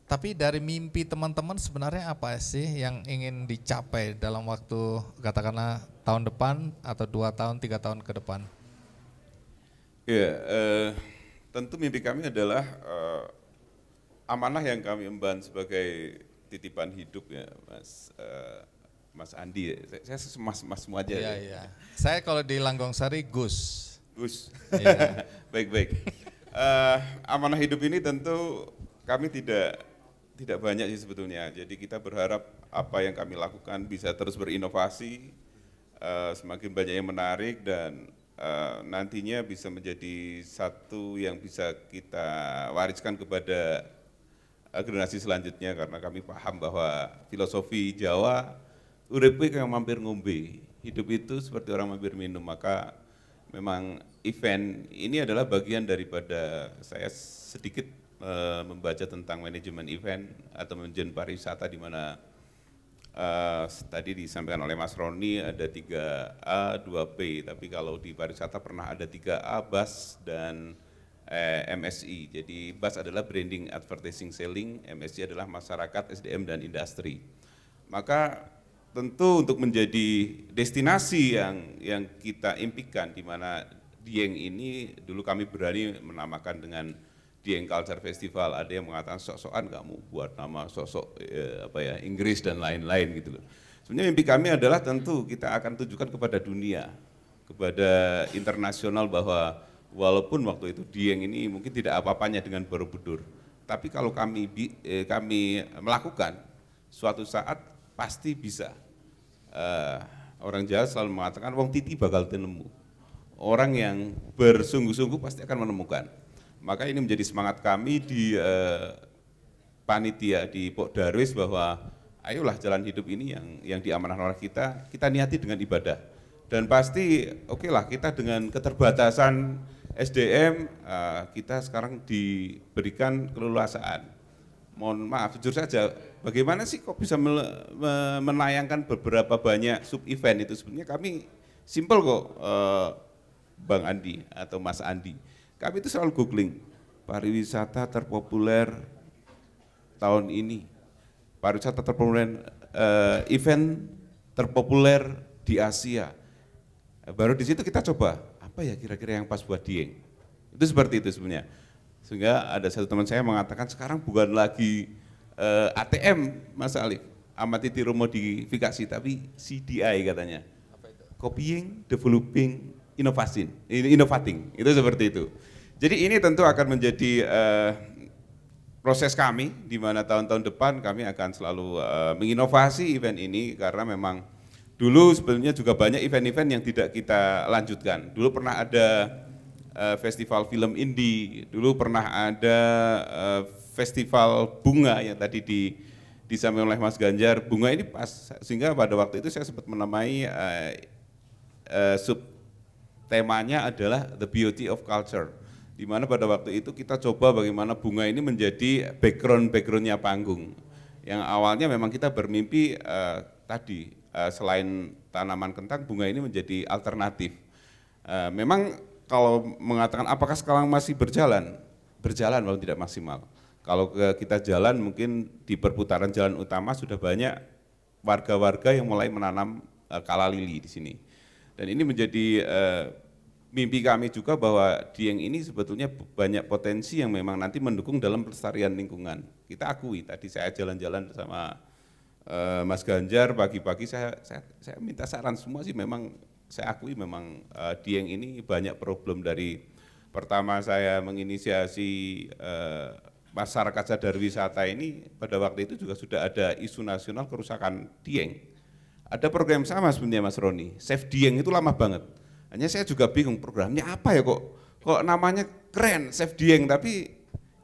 Speaker 1: Tapi dari mimpi teman-teman sebenarnya apa sih yang ingin dicapai dalam waktu katakanlah tahun depan atau 2 tahun, 3 tahun ke depan?
Speaker 4: Ya, tentu mimpi kami adalah amanah yang kami emban sebagai titipan hidup ya, Mas Andi. Saya mas semua aja.
Speaker 1: Iya, iya. Saya kalau di Langgong Sari Gus.
Speaker 4: Gus.
Speaker 1: Iya.
Speaker 4: Baik-baik. Amanah hidup ini tentu kami tidak banyak sih sebetulnya. Jadi kita berharap apa yang kami lakukan bisa terus berinovasi, semakin banyak yang menarik dan nantinya bisa menjadi satu yang bisa kita wariskan kepada generasi selanjutnya karena kami paham bahwa filosofi Jawa urip kuwi kaya mampir ngombe. Hidup itu seperti orang mampir minum, maka memang event ini adalah bagian daripada saya sedikit membaca tentang manajemen event atau manajemen pariwisata di mana tadi disampaikan oleh Mas Roni ada 3A, 2P, tapi kalau di pariwisata pernah ada 3A, BAS dan MSI. Jadi BAS adalah branding, advertising, selling, MSI adalah masyarakat, SDM dan industri. Maka tentu untuk menjadi destinasi yang kita impikan di mana Dieng ini dulu kami berani menamakan dengan Dieng Culture Festival. Ada yang mengatakan sok-sokan kamu buat nama sosok Inggris dan lain-lain gitu loh. Sebenarnya mimpi kami adalah tentu kita akan tujukan kepada dunia, kepada internasional bahwa walaupun waktu itu Dieng ini mungkin tidak apa-apanya dengan Borobudur, Tapi kalau kami melakukan, suatu saat pasti bisa. Orang Jawa selalu mengatakan wong titi bakal tenemu. Orang yang bersungguh-sungguh pasti akan menemukan. Maka ini menjadi semangat kami di panitia di Pok Darwis bahwa ayolah jalan hidup ini yang diamanahkan oleh kita niati dengan ibadah. Dan pasti oke lah kita dengan keterbatasan SDM kita sekarang diberikan keleluasaan. Mohon maaf jujur saja, bagaimana sih kok bisa menayangkan beberapa banyak sub event itu? Sebenarnya kami simpel kok, Bang Andi atau Mas Andi. Kami itu selalu googling pariwisata terpopuler tahun ini, pariwisata terpopuler, event terpopuler di Asia. Baru di situ kita coba apa ya kira-kira yang pas buat Dieng. Itu seperti itu sebenarnya. Sehingga ada satu teman saya mengatakan sekarang bukan lagi ATM Mas Alif, amati tiru modifikasi, tapi CDI katanya. Apa itu? Copying, developing, innovating, itu seperti itu. Jadi ini tentu akan menjadi proses kami, di mana tahun-tahun depan kami akan selalu menginovasi event ini, karena memang dulu sebenarnya juga banyak event-event yang tidak kita lanjutkan. Dulu pernah ada festival film indie, dulu pernah ada festival bunga yang tadi disampaikan oleh Mas Ganjar. Bunga ini pas, sehingga pada waktu itu saya sempat menamai sub temanya adalah The Beauty of Culture, di mana pada waktu itu kita coba bagaimana bunga ini menjadi backgroundnya panggung. Yang awalnya memang kita bermimpi tadi selain tanaman kentang, bunga ini menjadi alternatif. Memang kalau mengatakan apakah sekarang masih berjalan walaupun tidak maksimal. Kalau kita jalan mungkin di perputaran jalan utama sudah banyak warga-warga yang mulai menanam kala lili di sini. Dan ini menjadi mimpi kami juga bahwa Dieng ini sebetulnya banyak potensi yang memang nanti mendukung dalam pelestarian lingkungan. Kita akui, tadi saya jalan-jalan bersama Mas Ganjar pagi-pagi, saya minta saran semua sih, memang saya akui memang Dieng ini banyak problem. Dari pertama saya menginisiasi masyarakat sadar wisata ini, pada waktu itu juga sudah ada isu nasional kerusakan Dieng. Ada program sama sebenarnya Mas Roni, Save Dieng itu lama banget. Hanya saya juga bingung programnya apa ya, kok namanya keren Save Dieng, tapi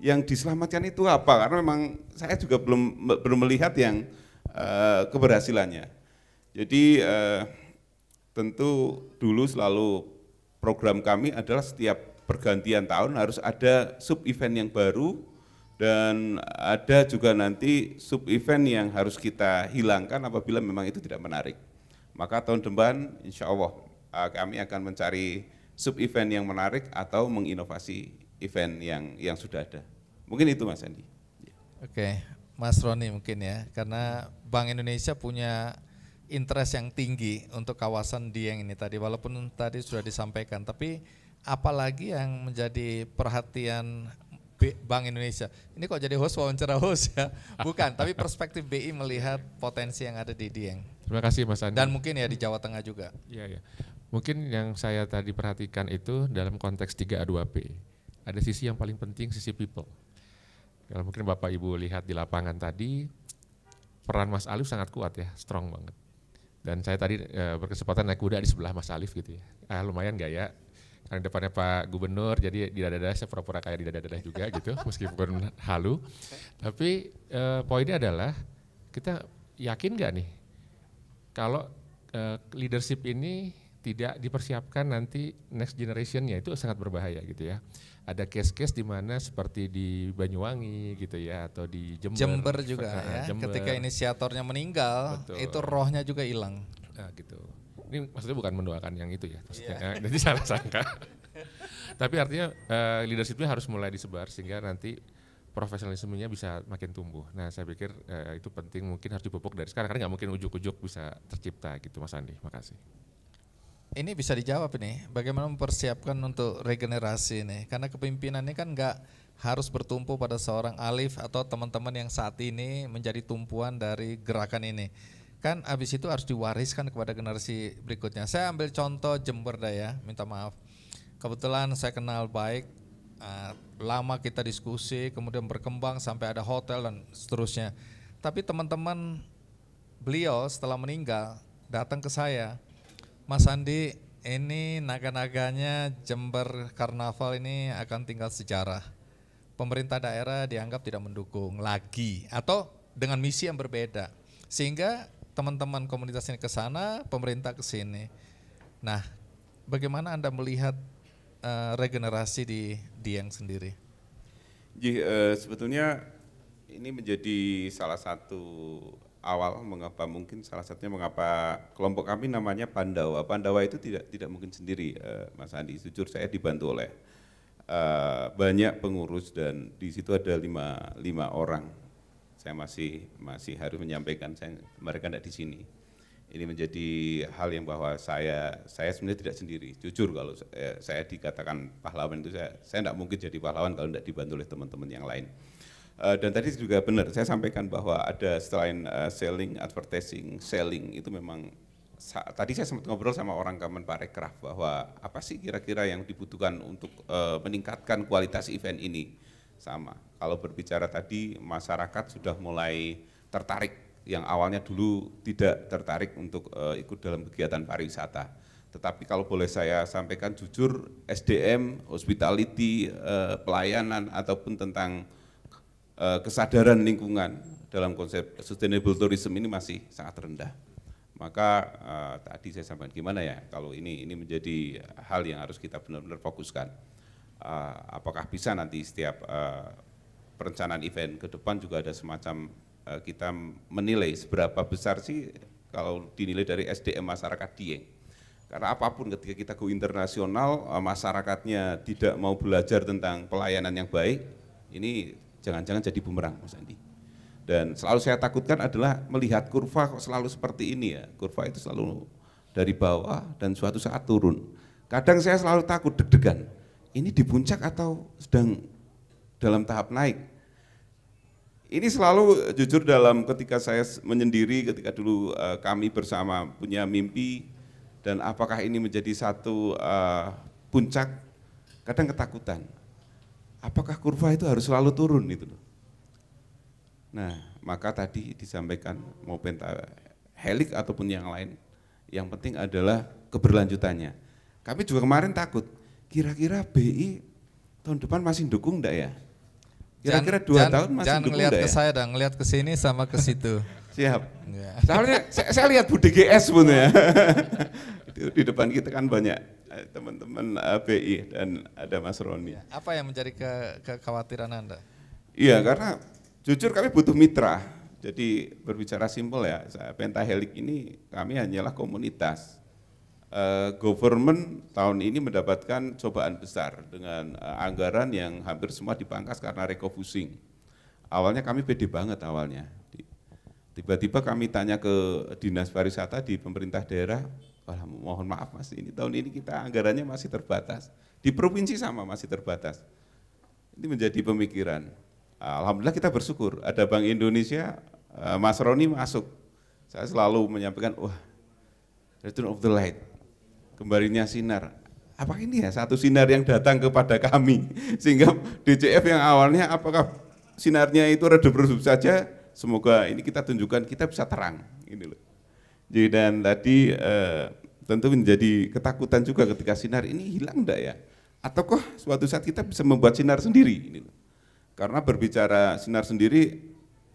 Speaker 4: yang diselamatkan itu apa? Karena memang saya juga belum melihat yang keberhasilannya. Jadi tentu dulu selalu program kami adalah setiap pergantian tahun harus ada sub event yang baru, dan ada juga nanti sub event yang harus kita hilangkan apabila memang itu tidak menarik. Maka tahun depan insya Allah kami akan mencari sub event yang menarik atau menginovasi event yang sudah ada. Mungkin itu Mas Andi.
Speaker 1: Oke, Mas Roni mungkin ya, karena Bank Indonesia punya interest yang tinggi untuk kawasan Dieng ini tadi, walaupun tadi sudah disampaikan, tapi apalagi yang menjadi perhatian Bank Indonesia? Ini kok jadi wawancara host ya? Bukan, tapi perspektif BI melihat potensi yang ada di Dieng.
Speaker 2: Terima kasih Mas Andi.
Speaker 1: Dan mungkin ya di Jawa Tengah juga.
Speaker 2: Iya. Mungkin yang saya tadi perhatikan itu dalam konteks 3A2P, ada sisi yang paling penting, sisi people. Kalau mungkin Bapak Ibu lihat di lapangan tadi, peran Mas Alif sangat kuat ya, strong banget. Dan saya tadi berkesempatan naik kuda di sebelah Mas Alif gitu ya. Lumayan gaya, karena depannya Pak Gubernur, jadi di dada-dada saya pura-pura kayak di dada-dada juga gitu, meskipun halu. Tapi poinnya adalah, kita yakin gak nih, kalau leadership ini tidak dipersiapkan nanti next generation-nya, itu sangat berbahaya gitu ya. Ada case-case di mana seperti di Banyuwangi gitu ya, atau di
Speaker 1: Jember juga ya, Jember. Ketika inisiatornya meninggal, betul, itu rohnya juga hilang.
Speaker 2: Nah gitu. Ini maksudnya bukan mendoakan yang itu ya, maksudnya jadi salah sangka. Tapi artinya leadership-nya harus mulai disebar sehingga nanti profesionalismenya bisa makin tumbuh. Nah saya pikir itu penting, mungkin harus dipupuk dari sekarang, karena nggak mungkin ujuk-ujuk bisa tercipta gitu Mas Andi. Makasih.
Speaker 1: Ini bisa dijawab nih, bagaimana mempersiapkan untuk regenerasi nih, karena kepemimpinan ini kan nggak harus bertumpu pada seorang Alif atau teman-teman yang saat ini menjadi tumpuan dari gerakan ini. Kan abis itu harus diwariskan kepada generasi berikutnya. Saya ambil contoh Jember dah ya, minta maaf. Kebetulan saya kenal baik lama kita diskusi, kemudian berkembang sampai ada hotel dan seterusnya. Tapi teman-teman beliau setelah meninggal datang ke saya, Mas Andi, ini naga-naganya Jember Karnaval ini akan tinggal sejarah. Pemerintah daerah dianggap tidak mendukung lagi atau dengan misi yang berbeda. Sehingga teman-teman komunitas ini ke sana, pemerintah ke sini. Nah, bagaimana Anda melihat regenerasi di Dieng sendiri?
Speaker 4: Jadi sebetulnya ini menjadi salah satu awal mengapa mungkin salah satunya mengapa kelompok kami namanya Pandawa. Pandawa itu tidak mungkin sendiri, Mas Andi. Jujur saya dibantu oleh banyak pengurus dan di situ ada lima orang. Saya masih harus menyampaikan, mereka tidak di sini. Ini menjadi hal yang bahwa saya sebenarnya tidak sendiri. Jujur kalau saya dikatakan pahlawan itu saya tidak mungkin jadi pahlawan kalau tidak dibantu oleh teman-teman yang lain. Dan tadi juga benar, saya sampaikan bahwa ada selain selling, advertising, selling itu memang tadi saya sempat ngobrol sama orang Kemenparekraf bahwa apa sih kira-kira yang dibutuhkan untuk meningkatkan kualitas event ini. Sama, kalau berbicara tadi masyarakat sudah mulai tertarik yang awalnya dulu tidak tertarik untuk ikut dalam kegiatan pariwisata. Tetapi kalau boleh saya sampaikan jujur, SDM, hospitality, pelayanan ataupun tentang kesadaran lingkungan dalam konsep sustainable tourism ini masih sangat rendah. Maka tadi saya sampaikan gimana ya kalau ini menjadi hal yang harus kita benar-benar fokuskan. Apakah bisa nanti setiap perencanaan event ke depan juga ada semacam kita menilai seberapa besar sih kalau dinilai dari SDM masyarakat Dieng. Karena apapun ketika kita go internasional, masyarakatnya tidak mau belajar tentang pelayanan yang baik, ini jangan-jangan jadi bumerang, Mas Andi. Dan selalu saya takutkan adalah melihat kurva kok selalu seperti ini ya, kurva itu selalu dari bawah dan suatu saat turun. Kadang saya selalu takut deg-degan, ini di puncak atau sedang dalam tahap naik. Ini selalu jujur dalam ketika saya menyendiri, ketika dulu kami bersama punya mimpi dan apakah ini menjadi satu puncak, kadang ketakutan. Apakah kurva itu harus selalu turun itu? Nah, maka tadi disampaikan mau pentahelix ataupun yang lain, yang penting adalah keberlanjutannya. Kami juga kemarin takut, kira-kira BI tahun depan masih dukung enggak ya? Kira-kira 2 tahun masih
Speaker 1: jangan
Speaker 4: dukung
Speaker 1: ngelihat ke
Speaker 4: ya?
Speaker 1: saya dan ngelihat ke sini sama ke situ.
Speaker 4: Siap.
Speaker 1: Ya.
Speaker 4: Soalnya saya lihat Bu DGS pun ya. Di depan kita kan banyak teman-teman BI dan ada Mas Roni.
Speaker 1: Apa yang menjadi kekhawatiran Anda?
Speaker 4: Iya, karena jujur kami butuh mitra. Jadi berbicara simpel ya, Pentahelix ini kami hanyalah komunitas. Government tahun ini mendapatkan cobaan besar dengan anggaran yang hampir semua dipangkas karena refocusing. Awalnya kami pede banget awalnya. Tiba-tiba kami tanya ke Dinas Pariwisata di pemerintah daerah, wah mohon maaf Mas, ini tahun ini kita anggarannya masih terbatas. Di provinsi sama masih terbatas. Ini menjadi pemikiran. Alhamdulillah kita bersyukur, ada Bank Indonesia, Mas Roni masuk. Saya selalu menyampaikan, wah return of the light. Kembalinya sinar, apa ini ya satu sinar yang datang kepada kami sehingga DCF yang awalnya apakah sinarnya itu redup-redup saja, semoga ini kita tunjukkan kita bisa terang ini loh. Jadi dan tadi tentu menjadi ketakutan juga ketika sinar ini hilang enggak ya, ataukah suatu saat kita bisa membuat sinar sendiri ini loh. Karena berbicara sinar sendiri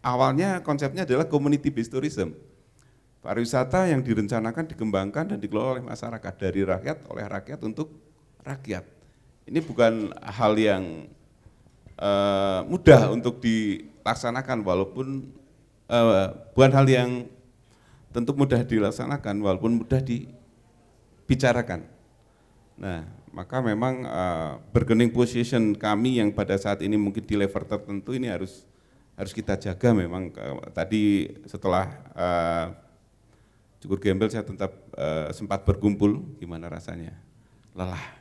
Speaker 4: awalnya konsepnya adalah community based tourism. Pariwisata yang direncanakan, dikembangkan dan dikelola oleh masyarakat, dari rakyat, oleh rakyat, untuk rakyat. Ini bukan hal yang mudah untuk dilaksanakan, walaupun bukan hal yang tentu mudah dilaksanakan, walaupun mudah dibicarakan. Nah, maka memang bargaining position kami yang pada saat ini mungkin di level tertentu ini harus kita jaga memang. Tadi setelah cukur gembel saya tetap sempat berkumpul, gimana rasanya? Lelah.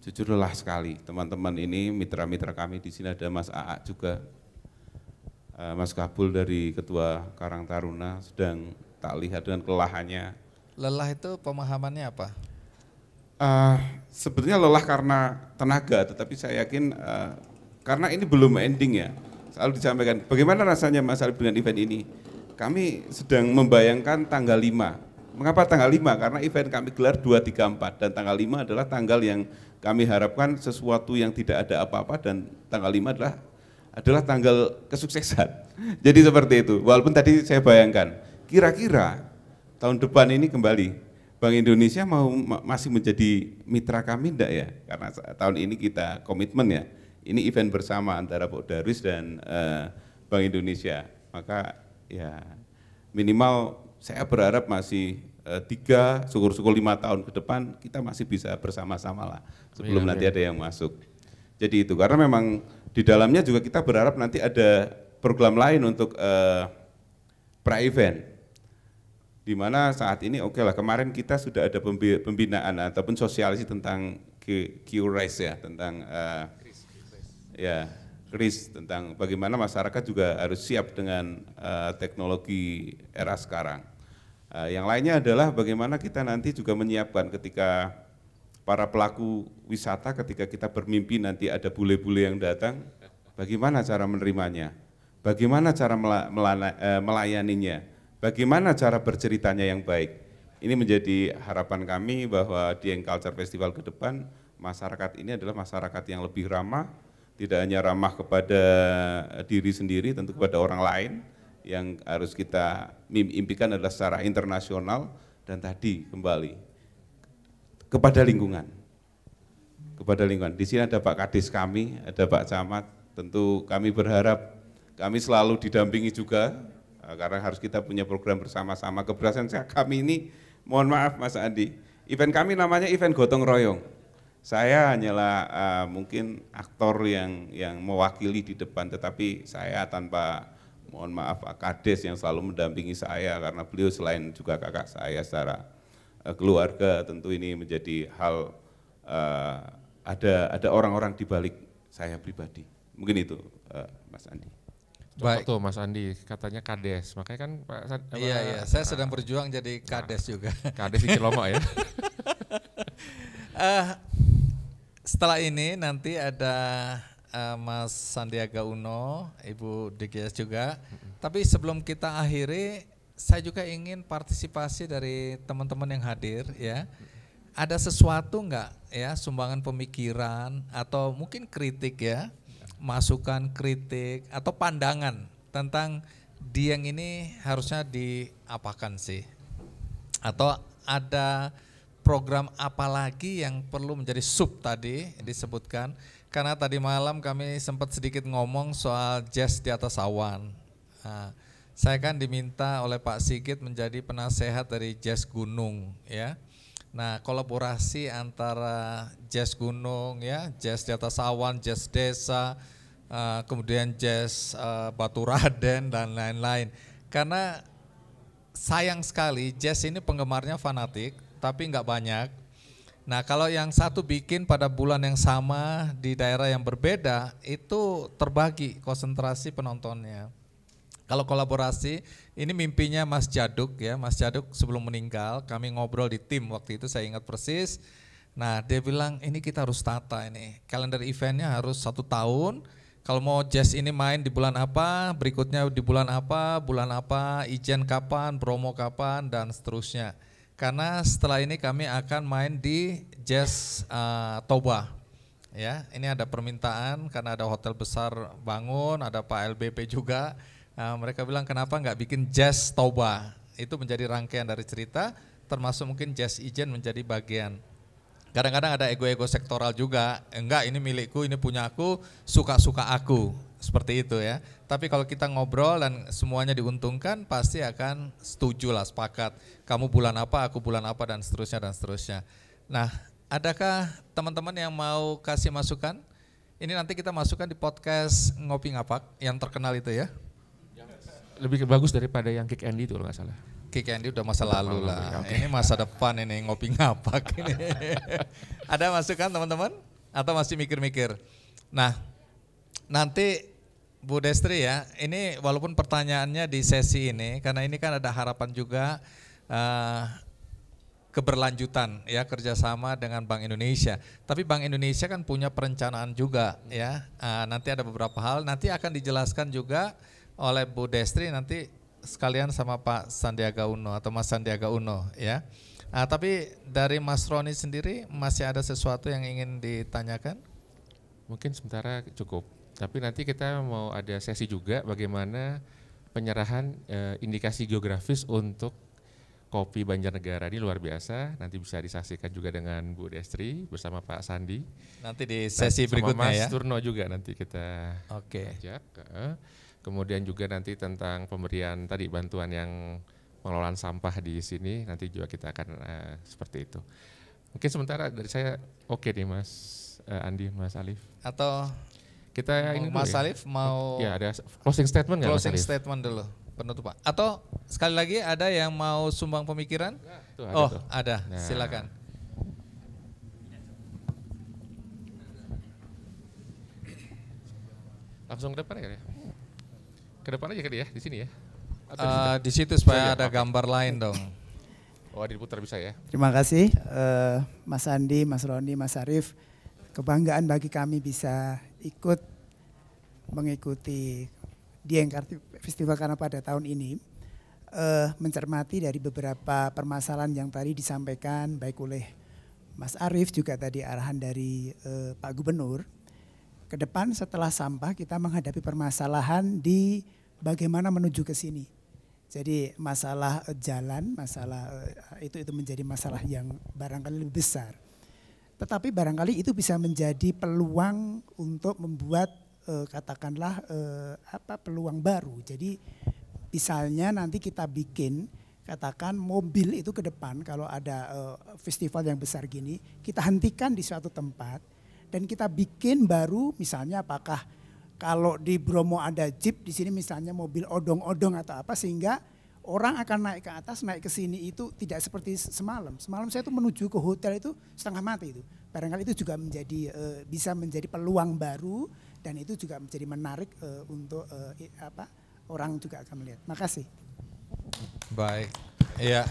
Speaker 4: Jujur lelah sekali. Teman-teman ini mitra-mitra kami di sini ada Mas AA juga, Mas Kabul dari Ketua Karang Taruna sedang tak lihat dengan kelelahannya.
Speaker 1: Lelah itu pemahamannya apa?
Speaker 4: Sebetulnya lelah karena tenaga, tetapi saya yakin karena ini belum ending ya. Selalu disampaikan, bagaimana rasanya Mas Alif dengan event ini? Kami sedang membayangkan tanggal 5. Mengapa tanggal 5? Karena event kami gelar 2, 3, 4 dan tanggal 5 adalah tanggal yang kami harapkan sesuatu yang tidak ada apa-apa dan tanggal 5 adalah tanggal kesuksesan. Jadi seperti itu. Walaupun tadi saya bayangkan, kira-kira tahun depan ini kembali Bank Indonesia masih menjadi mitra kami enggak ya? Karena tahun ini kita komitmen ya. Ini event bersama antara Pak Darwis dan Bank Indonesia. Maka ya minimal saya berharap masih 3, syukur-syukur 5 tahun ke depan kita masih bisa bersama-sama lah sebelum nanti ada yang masuk. Jadi itu karena memang di dalamnya juga kita berharap nanti ada program lain untuk pra-event. Di mana saat ini oke lah, kemarin kita sudah ada pembinaan ataupun sosialisasi tentang QRISE ya, tentang KRIS, tentang bagaimana masyarakat juga harus siap dengan teknologi era sekarang. Yang lainnya adalah bagaimana kita nanti juga menyiapkan ketika para pelaku wisata, ketika kita bermimpi nanti ada bule-bule yang datang, bagaimana cara menerimanya, bagaimana cara melayaninya, bagaimana cara berceritanya yang baik. Ini menjadi harapan kami bahwa Dieng Culture Festival ke depan, masyarakat ini adalah masyarakat yang lebih ramah, tidak hanya ramah kepada diri sendiri, tentu kepada orang lain, yang harus kita impikan adalah secara internasional, dan tadi kembali kepada lingkungan. Kepada lingkungan. Di sini ada Pak Kades kami, ada Pak Camat, tentu kami berharap kami selalu didampingi juga, karena harus kita punya program bersama-sama. Keberhasilan kami ini, mohon maaf Mas Andi, event kami namanya event gotong royong. Saya hanyalah mungkin aktor yang mewakili di depan, tetapi saya tanpa, mohon maaf, Pak Kades yang selalu mendampingi saya, karena beliau selain juga kakak saya secara keluarga, tentu ini menjadi hal, ada orang-orang di balik saya pribadi. Mungkin itu Mas Andi.
Speaker 2: Baik. Tuh Mas Andi katanya Kades, makanya kan Pak
Speaker 1: Iya, saya sedang berjuang jadi Kades juga.
Speaker 2: Kades di Cilomo ya.
Speaker 1: Setelah ini nanti ada Mas Sandiaga Uno, Ibu DGS juga. Tapi sebelum kita akhiri, saya juga ingin partisipasi dari teman-teman yang hadir ya. Ada sesuatu enggak ya, sumbangan pemikiran atau mungkin kritik ya, masukan kritik atau pandangan tentang Dieng ini harusnya diapakan sih? Atau ada program apa lagi yang perlu menjadi sub tadi disebutkan? Karena tadi malam kami sempat sedikit ngomong soal jazz di atas awan. Nah, saya kan diminta oleh Pak Sigit menjadi penasehat dari jazz gunung ya. Nah, kolaborasi antara jazz gunung ya, jazz di atas awan, jazz desa, kemudian jazz Batu Raden dan lain-lain. Karena sayang sekali jazz ini penggemarnya fanatik, tapi nggak banyak. Nah, kalau yang satu bikin pada bulan yang sama di daerah yang berbeda, itu terbagi konsentrasi penontonnya. Kalau kolaborasi, ini mimpinya Mas Jaduk ya, Mas Jaduk sebelum meninggal, kami ngobrol di tim waktu itu, saya ingat persis. Nah, dia bilang ini kita harus tata ini, kalender eventnya harus 1 tahun, kalau mau jazz ini main di bulan apa, berikutnya di bulan apa, ijen kapan, promo kapan, dan seterusnya. Karena setelah ini kami akan main di Jazz Toba. Ya, ini ada permintaan karena ada hotel besar bangun, ada Pak LBP juga. Mereka bilang kenapa nggak bikin Jazz Toba? Itu menjadi rangkaian dari cerita, termasuk mungkin Jazz Ijen menjadi bagian. Kadang-kadang ada ego-ego sektoral juga, enggak ini milikku, ini punya aku, suka-suka aku, seperti itu ya. Tapi kalau kita ngobrol dan semuanya diuntungkan, pasti akan setuju lah, sepakat. Kamu bulan apa, aku bulan apa, dan seterusnya, dan seterusnya. Nah, adakah teman-teman yang mau kasih masukan? Ini nanti kita masukkan di podcast Ngopi Ngapak, yang terkenal itu ya.
Speaker 2: Lebih bagus daripada yang Kick Andy itu kalau nggak salah.
Speaker 1: Kick Andy udah masa lalu lah, okay. Ini masa depan ini Ngopi Ngapak ini. Ada masukan teman-teman? Atau masih mikir-mikir? Nah, nanti Bu Destri ya, ini walaupun pertanyaannya di sesi ini, karena ini kan ada harapan juga keberlanjutan ya kerjasama dengan Bank Indonesia. Tapi Bank Indonesia kan punya perencanaan juga ya. Nanti ada beberapa hal nanti akan dijelaskan juga oleh Bu Destri nanti sekalian sama Pak Sandiaga Uno atau Mas Sandiaga Uno ya. Tapi dari Mas Roni sendiri masih ada sesuatu yang ingin ditanyakan?
Speaker 2: Mungkin sementara cukup. Tapi nanti kita mau ada sesi juga bagaimana penyerahan indikasi geografis untuk kopi Banjarnegara ini luar biasa. Nanti bisa disaksikan juga dengan Bu Destri bersama Pak Sandi.
Speaker 1: Nanti di sesi berikutnya
Speaker 2: sama Mas
Speaker 1: ya.
Speaker 2: Turno juga nanti kita ajak. Kemudian juga nanti tentang pemberian tadi bantuan yang pengelolaan sampah di sini nanti juga kita akan seperti itu. Mungkin sementara dari saya oke nih Mas Andi, Mas Alif.
Speaker 1: Atau
Speaker 2: kita ini
Speaker 1: Mas
Speaker 2: dulu ya.
Speaker 1: Alif mau
Speaker 2: ya ada closing statement nggak Mas
Speaker 1: closing
Speaker 2: Alif?
Speaker 1: statement dulu penutupan. Atau sekali lagi ada yang mau sumbang pemikiran?
Speaker 2: Tuh,
Speaker 1: ada.
Speaker 2: Nah.
Speaker 1: Silakan.
Speaker 2: Langsung ke depan ya? Ke depan aja kali ya, di sini ya?
Speaker 1: Di situ supaya ada gambar lain dong.
Speaker 2: Oh, diputar bisa ya?
Speaker 6: Terima kasih Mas Andi, Mas Roni, Mas Arief. Kebanggaan bagi kami bisa ikut mengikuti Dieng Kartini Festival karena pada tahun ini mencermati dari beberapa permasalahan yang tadi disampaikan baik oleh Mas Arief juga tadi arahan dari Pak Gubernur. Ke depan setelah sampah kita menghadapi permasalahan di bagaimana menuju ke sini. Jadi masalah jalan, masalah itu menjadi masalah yang barangkali lebih besar. Tetapi barangkali itu bisa menjadi peluang untuk membuat katakanlah peluang baru. Jadi misalnya nanti kita bikin katakan mobil itu ke depan kalau ada festival yang besar gini, kita hentikan di suatu tempat dan kita bikin baru misalnya apakah kalau di Bromo ada jeep, di sini misalnya mobil odong-odong atau apa sehingga orang akan naik ke atas, naik ke sini itu tidak seperti semalam. Semalam saya itu menuju ke hotel itu setengah mati itu. Barangkali itu juga menjadi bisa menjadi peluang baru dan itu juga menjadi menarik untuk orang juga akan melihat. Makasih.
Speaker 1: Baik. Iya.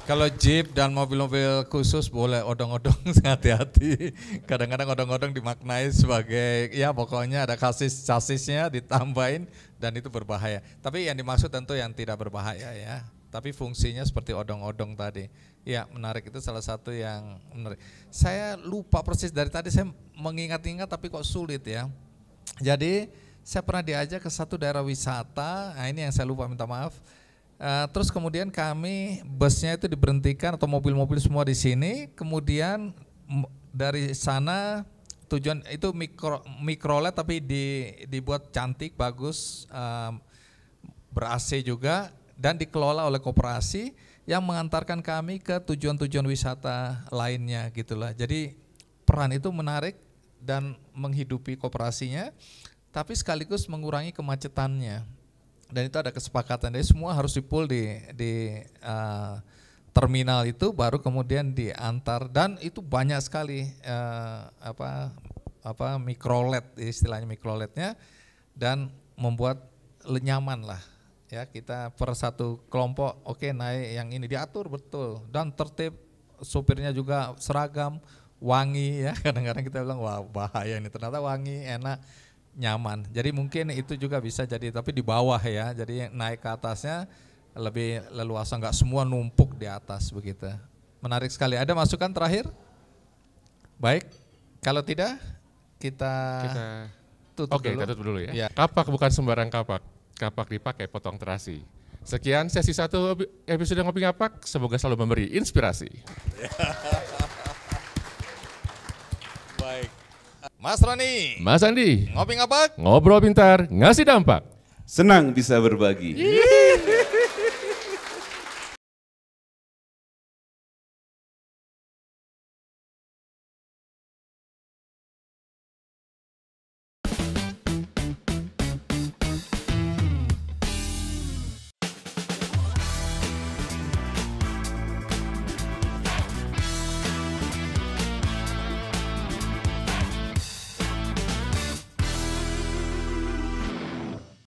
Speaker 1: Kalau jeep dan mobil-mobil khusus boleh odong-odong hati-hati. Kadang-kadang odong-odong dimaknai sebagai ya pokoknya ada sasisnya ditambahin dan itu berbahaya. Tapi yang dimaksud tentu yang tidak berbahaya ya. Tapi fungsinya seperti odong-odong tadi. Ya menarik, itu salah satu yang menarik. Saya lupa persis dari tadi saya mengingat-ingat tapi kok sulit ya. Jadi saya pernah diajak ke satu daerah wisata, nah ini yang saya lupa, minta maaf. Terus kemudian kami busnya itu diberhentikan atau mobil-mobil semua di sini, kemudian dari sana tujuan itu mikrolet tapi dibuat cantik, bagus, ber-AC juga dan dikelola oleh koperasi yang mengantarkan kami ke tujuan-tujuan wisata lainnya gitulah. Jadi peran itu menarik dan menghidupi koperasinya, tapi sekaligus mengurangi kemacetannya. Dan itu ada kesepakatan, jadi semua harus di-pool di terminal itu baru kemudian diantar dan itu banyak sekali mikrolet, istilahnya mikroletnya, dan membuat nyaman lah ya, kita per satu kelompok oke, naik yang ini diatur betul dan tertib, supirnya juga seragam, wangi ya, kadang-kadang kita bilang wah bahaya ini, ternyata wangi, enak, nyaman. Jadi mungkin itu juga bisa jadi, tapi di bawah ya, jadi naik ke atasnya lebih leluasa, nggak semua numpuk di atas begitu. Menarik sekali. Ada masukan terakhir? Baik, kalau tidak kita tutup dulu.
Speaker 2: Oke, kita tutup dulu ya. Kapak bukan sembarang kapak, kapak dipakai potong terasi. Sekian sesi 1 episode Ngopi Ngapak, semoga selalu memberi inspirasi.
Speaker 1: Baik. Mas Roni,
Speaker 2: Mas Andi,
Speaker 1: Ngopi Ngapak,
Speaker 2: ngobrol pintar, ngasih dampak.
Speaker 4: Senang bisa berbagi.